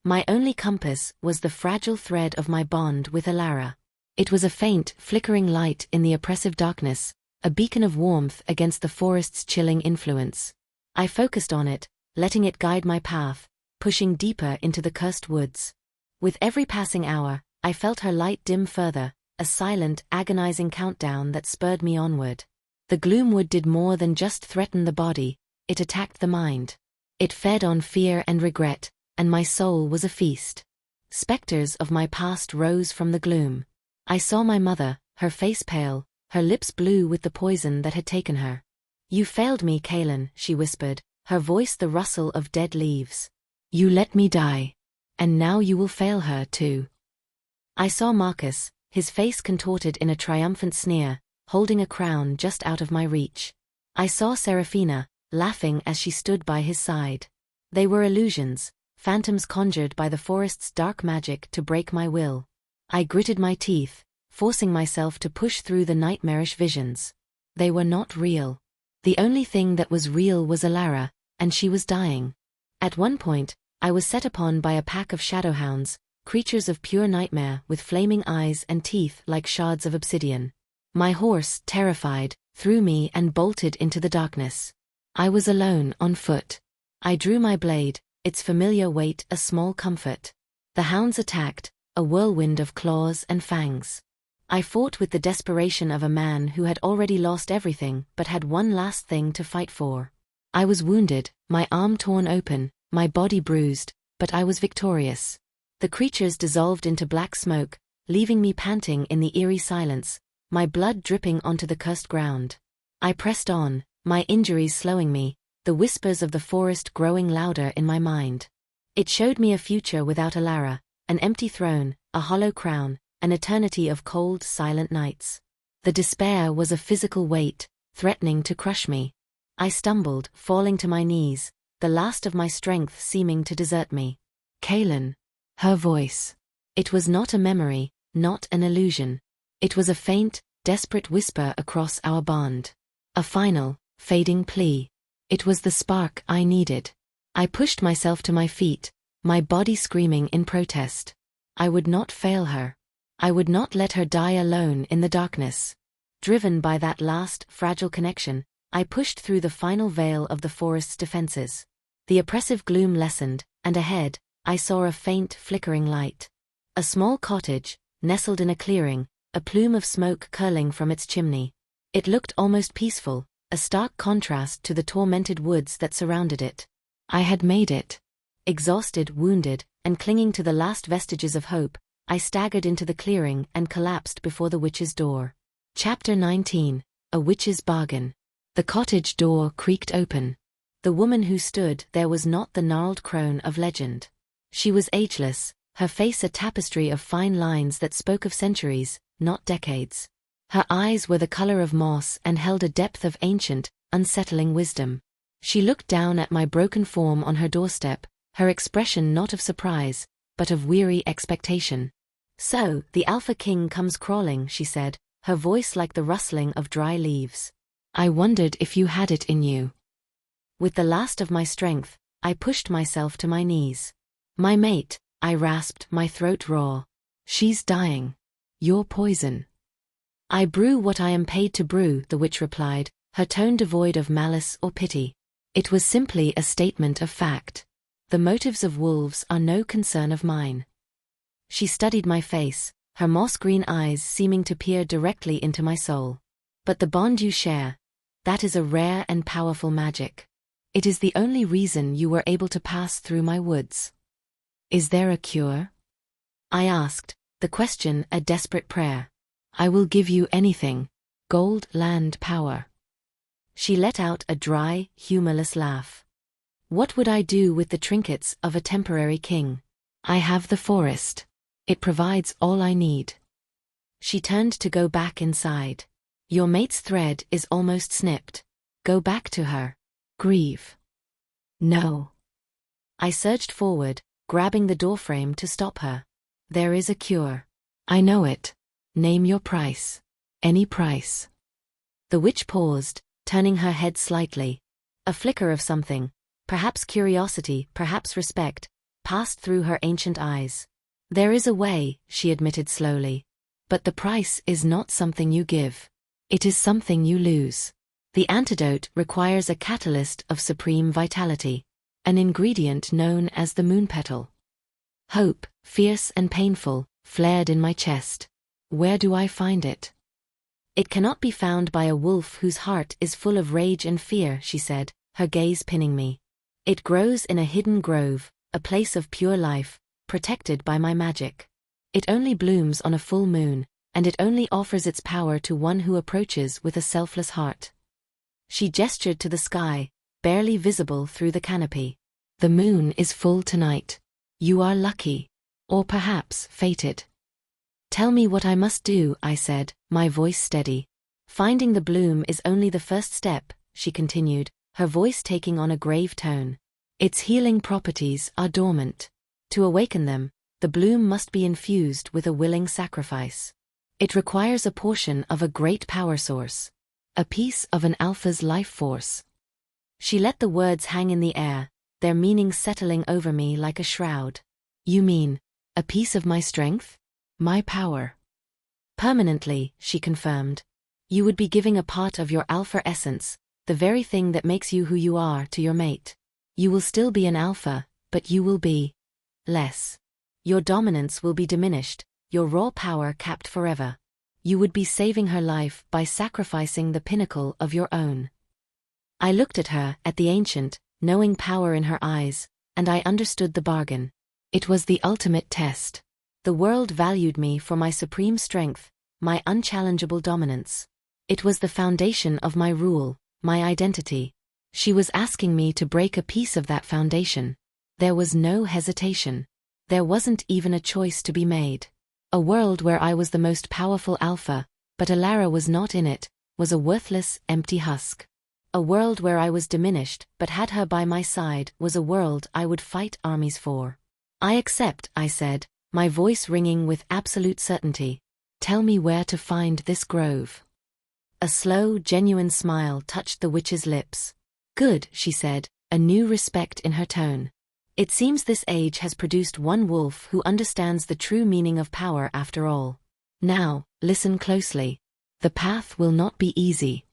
My only compass was the fragile thread of my bond with Elara. It was a faint, flickering light in the oppressive darkness, a beacon of warmth against the forest's chilling influence. I focused on it, letting it guide my path, pushing deeper into the cursed woods. With every passing hour, I felt her light dim further, a silent, agonizing countdown that spurred me onward. The Gloomwood did more than just threaten the body, it attacked the mind. It fed on fear and regret, and my soul was a feast. Specters of my past rose from the gloom. I saw my mother, her face pale, her lips blue with the poison that had taken her. "You failed me, Kaelen," she whispered, her voice the rustle of dead leaves. "You let me die. And now you will fail her too." I saw Marcus, his face contorted in a triumphant sneer, holding a crown just out of my reach. I saw Seraphina, laughing as she stood by his side. They were illusions, phantoms conjured by the forest's dark magic to break my will. I gritted my teeth, forcing myself to push through the nightmarish visions. They were not real. The only thing that was real was Elara, and she was dying. At one point, I was set upon by a pack of shadowhounds, creatures of pure nightmare with flaming eyes and teeth like shards of obsidian. My horse, terrified, threw me and bolted into the darkness. I was alone, on foot. I drew my blade, its familiar weight a small comfort. The hounds attacked, a whirlwind of claws and fangs. I fought with the desperation of a man who had already lost everything but had one last thing to fight for. I was wounded, my arm torn open, my body bruised, but I was victorious. The creatures dissolved into black smoke, leaving me panting in the eerie silence, my blood dripping onto the cursed ground. I pressed on, my injuries slowing me, the whispers of the forest growing louder in my mind. It showed me a future without Elara, an empty throne, a hollow crown, an eternity of cold, silent nights. The despair was a physical weight, threatening to crush me. I stumbled, falling to my knees, the last of my strength seeming to desert me. "Kaelen." Her voice. It was not a memory, not an illusion. It was a faint, desperate whisper across our bond. A final, fading plea. It was the spark I needed. I pushed myself to my feet, my body screaming in protest. I would not fail her. I would not let her die alone in the darkness. Driven by that last, fragile connection, I pushed through the final veil of the forest's defenses. The oppressive gloom lessened, and ahead, I saw a faint, flickering light. A small cottage, nestled in a clearing, a plume of smoke curling from its chimney. It looked almost peaceful, a stark contrast to the tormented woods that surrounded it. I had made it. Exhausted, wounded, and clinging to the last vestiges of hope, I staggered into the clearing and collapsed before the witch's door. Chapter 19. A Witch's Bargain. The cottage door creaked open. The woman who stood there was not the gnarled crone of legend. She was ageless, her face a tapestry of fine lines that spoke of centuries, not decades. Her eyes were the color of moss and held a depth of ancient, unsettling wisdom. She looked down at my broken form on her doorstep, her expression not of surprise, but of weary expectation. "So, the Alpha King comes crawling," she said, her voice like the rustling of dry leaves. "I wondered if you had it in you." With the last of my strength, I pushed myself to my knees. "My mate," I rasped, my throat raw. "She's dying. Your poison." I brew what I am paid to brew, the witch replied, her tone devoid of malice or pity. It was simply a statement of fact. The motives of wolves are no concern of mine. She studied my face, her moss-green eyes seeming to peer directly into my soul. But the bond you share, that is a rare and powerful magic. It is the only reason you were able to pass through my woods. Is there a cure? I asked, the question a desperate prayer. I will give you anything. Gold, land, power. She let out a dry, humorless laugh. What would I do with the trinkets of a temporary king? I have the forest. It provides all I need. She turned to go back inside. Your mate's thread is almost snipped. Go back to her. Grieve. No. I surged forward, grabbing the doorframe to stop her. There is a cure. I know it. Name your price. Any price. The witch paused, turning her head slightly. A flicker of something, perhaps curiosity, perhaps respect, passed through her ancient eyes. There is a way, she admitted slowly. But the price is not something you give. It is something you lose. The antidote requires a catalyst of supreme vitality, an ingredient known as the moon petal. Hope, fierce and painful, flared in my chest. Where do I find it? It cannot be found by a wolf whose heart is full of rage and fear, she said, her gaze pinning me. It grows in a hidden grove, a place of pure life, protected by my magic. It only blooms on a full moon, and it only offers its power to one who approaches with a selfless heart. She gestured to the sky, barely visible through the canopy. The moon is full tonight. You are lucky. Or perhaps fated. Tell me what I must do, I said, my voice steady. Finding the bloom is only the first step, she continued, her voice taking on a grave tone. Its healing properties are dormant. To awaken them, the bloom must be infused with a willing sacrifice. It requires a portion of a great power source. A piece of an alpha's life force. She let the words hang in the air, their meaning settling over me like a shroud. You mean, a piece of my strength? My power. Permanently, she confirmed. You would be giving a part of your alpha essence, the very thing that makes you who you are, to your mate. You will still be an alpha, but you will be less. Your dominance will be diminished, your raw power capped forever. You would be saving her life by sacrificing the pinnacle of your own. I looked at her, at the ancient, knowing power in her eyes, and I understood the bargain. It was the ultimate test. The world valued me for my supreme strength, my unchallengeable dominance. It was the foundation of my rule, my identity. She was asking me to break a piece of that foundation. There was no hesitation. There wasn't even a choice to be made. A world where I was the most powerful alpha, but Elara was not in it, was a worthless, empty husk. A world where I was diminished, but had her by my side, was a world I would fight armies for. I accept, I said, my voice ringing with absolute certainty. Tell me where to find this grove. A slow, genuine smile touched the witch's lips. Good, she said, a new respect in her tone. It seems this age has produced one wolf who understands the true meaning of power after all. Now, listen closely. The path will not be easy.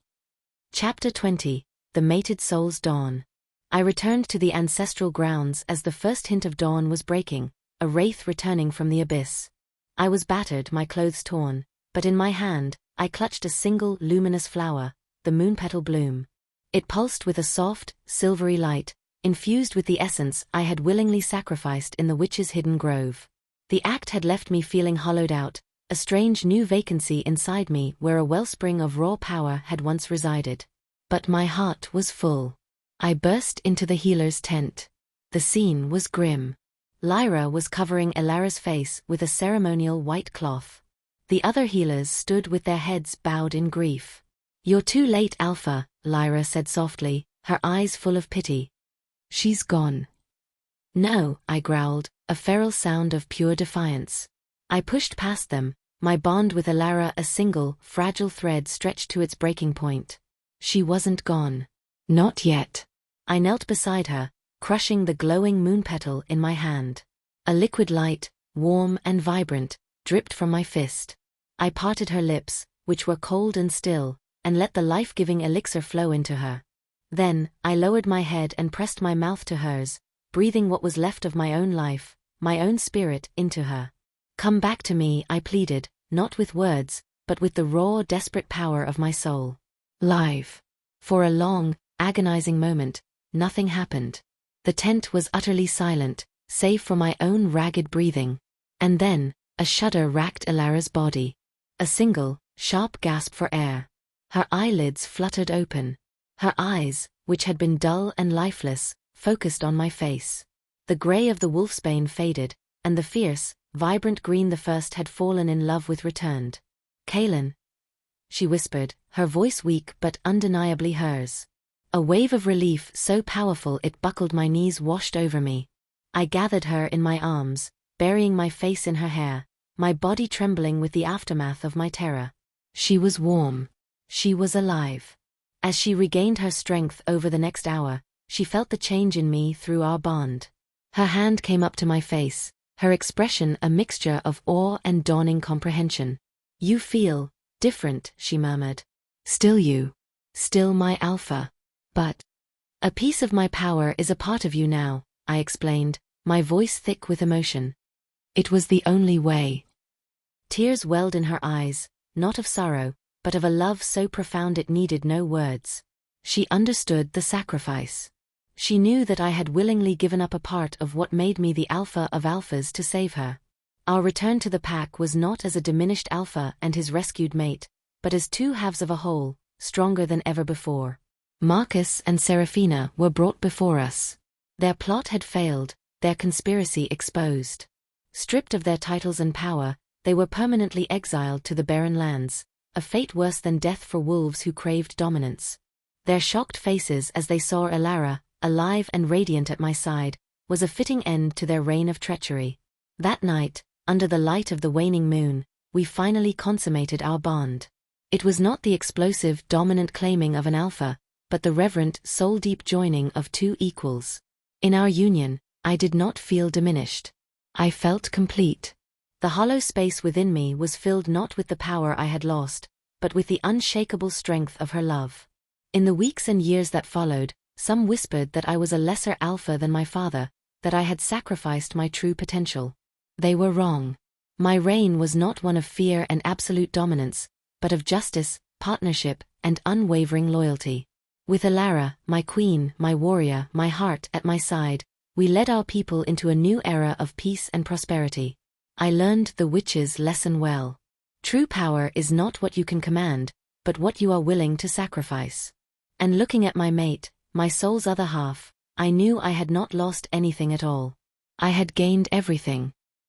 Chapter 20, The Mated Soul's Dawn. I returned to the ancestral grounds as the first hint of dawn was breaking, a wraith returning from the abyss. I was battered, my clothes torn, but in my hand, I clutched a single, luminous flower, the moonpetal bloom. It pulsed with a soft, silvery light, infused with the essence I had willingly sacrificed in the witch's hidden grove. The act had left me feeling hollowed out, a strange new vacancy inside me where a wellspring of raw power had once resided. But my heart was full. I burst into the healer's tent. The scene was grim. Lyra was covering Elara's face with a ceremonial white cloth. The other healers stood with their heads bowed in grief. You're too late, Alpha, Lyra said softly, her eyes full of pity. She's gone. No, I growled, a feral sound of pure defiance. I pushed past them, my bond with Elara a single, fragile thread stretched to its breaking point. She wasn't gone. Not yet. I knelt beside her, crushing the glowing moon petal in my hand. A liquid light, warm and vibrant, dripped from my fist. I parted her lips, which were cold and still, and let the life-giving elixir flow into her. Then, I lowered my head and pressed my mouth to hers, breathing what was left of my own life, my own spirit, into her. "Come back to me," I pleaded, not with words, but with the raw, desperate power of my soul. Live. For a long, agonizing moment, nothing happened. The tent was utterly silent, save for my own ragged breathing. And then, a shudder racked Elara's body. A single, sharp gasp for air. Her eyelids fluttered open. Her eyes, which had been dull and lifeless, focused on my face. The gray of the wolfsbane faded, and the fierce, vibrant green the first had fallen in love with returned. "Kaelen," she whispered, her voice weak but undeniably hers. A wave of relief so powerful it buckled my knees washed over me. I gathered her in my arms, burying my face in her hair, my body trembling with the aftermath of my terror. She was warm. She was alive. As she regained her strength over the next hour, she felt the change in me through our bond. Her hand came up to my face, her expression a mixture of awe and dawning comprehension. "You feel different," she murmured. "Still you. Still my alpha. But a piece of my power is a part of you now," I explained, my voice thick with emotion. "It was the only way." Tears welled in her eyes, not of sorrow, but of a love so profound it needed no words. She understood the sacrifice. She knew that I had willingly given up a part of what made me the alpha of alphas to save her. Our return to the pack was not as a diminished alpha and his rescued mate, but as two halves of a whole, stronger than ever before. Marcus and Seraphina were brought before us. Their plot had failed, their conspiracy exposed. Stripped of their titles and power, they were permanently exiled to the barren lands, a fate worse than death for wolves who craved dominance. Their shocked faces as they saw Elara, alive and radiant at my side, was a fitting end to their reign of treachery. That night, under the light of the waning moon, we finally consummated our bond. It was not the explosive, dominant claiming of an alpha, but the reverent, soul-deep joining of two equals. In our union, I did not feel diminished. I felt complete. The hollow space within me was filled not with the power I had lost, but with the unshakable strength of her love. In the weeks and years that followed, some whispered that I was a lesser alpha than my father, that I had sacrificed my true potential. They were wrong. My reign was not one of fear and absolute dominance, but of justice, partnership, and unwavering loyalty. With Elara, my queen, my warrior, my heart at my side, we led our people into a new era of peace and prosperity. I learned the witch's lesson well. True power is not what you can command, but what you are willing to sacrifice. And looking at my mate, my soul's other half, I knew I had not lost anything at all. I had gained everything.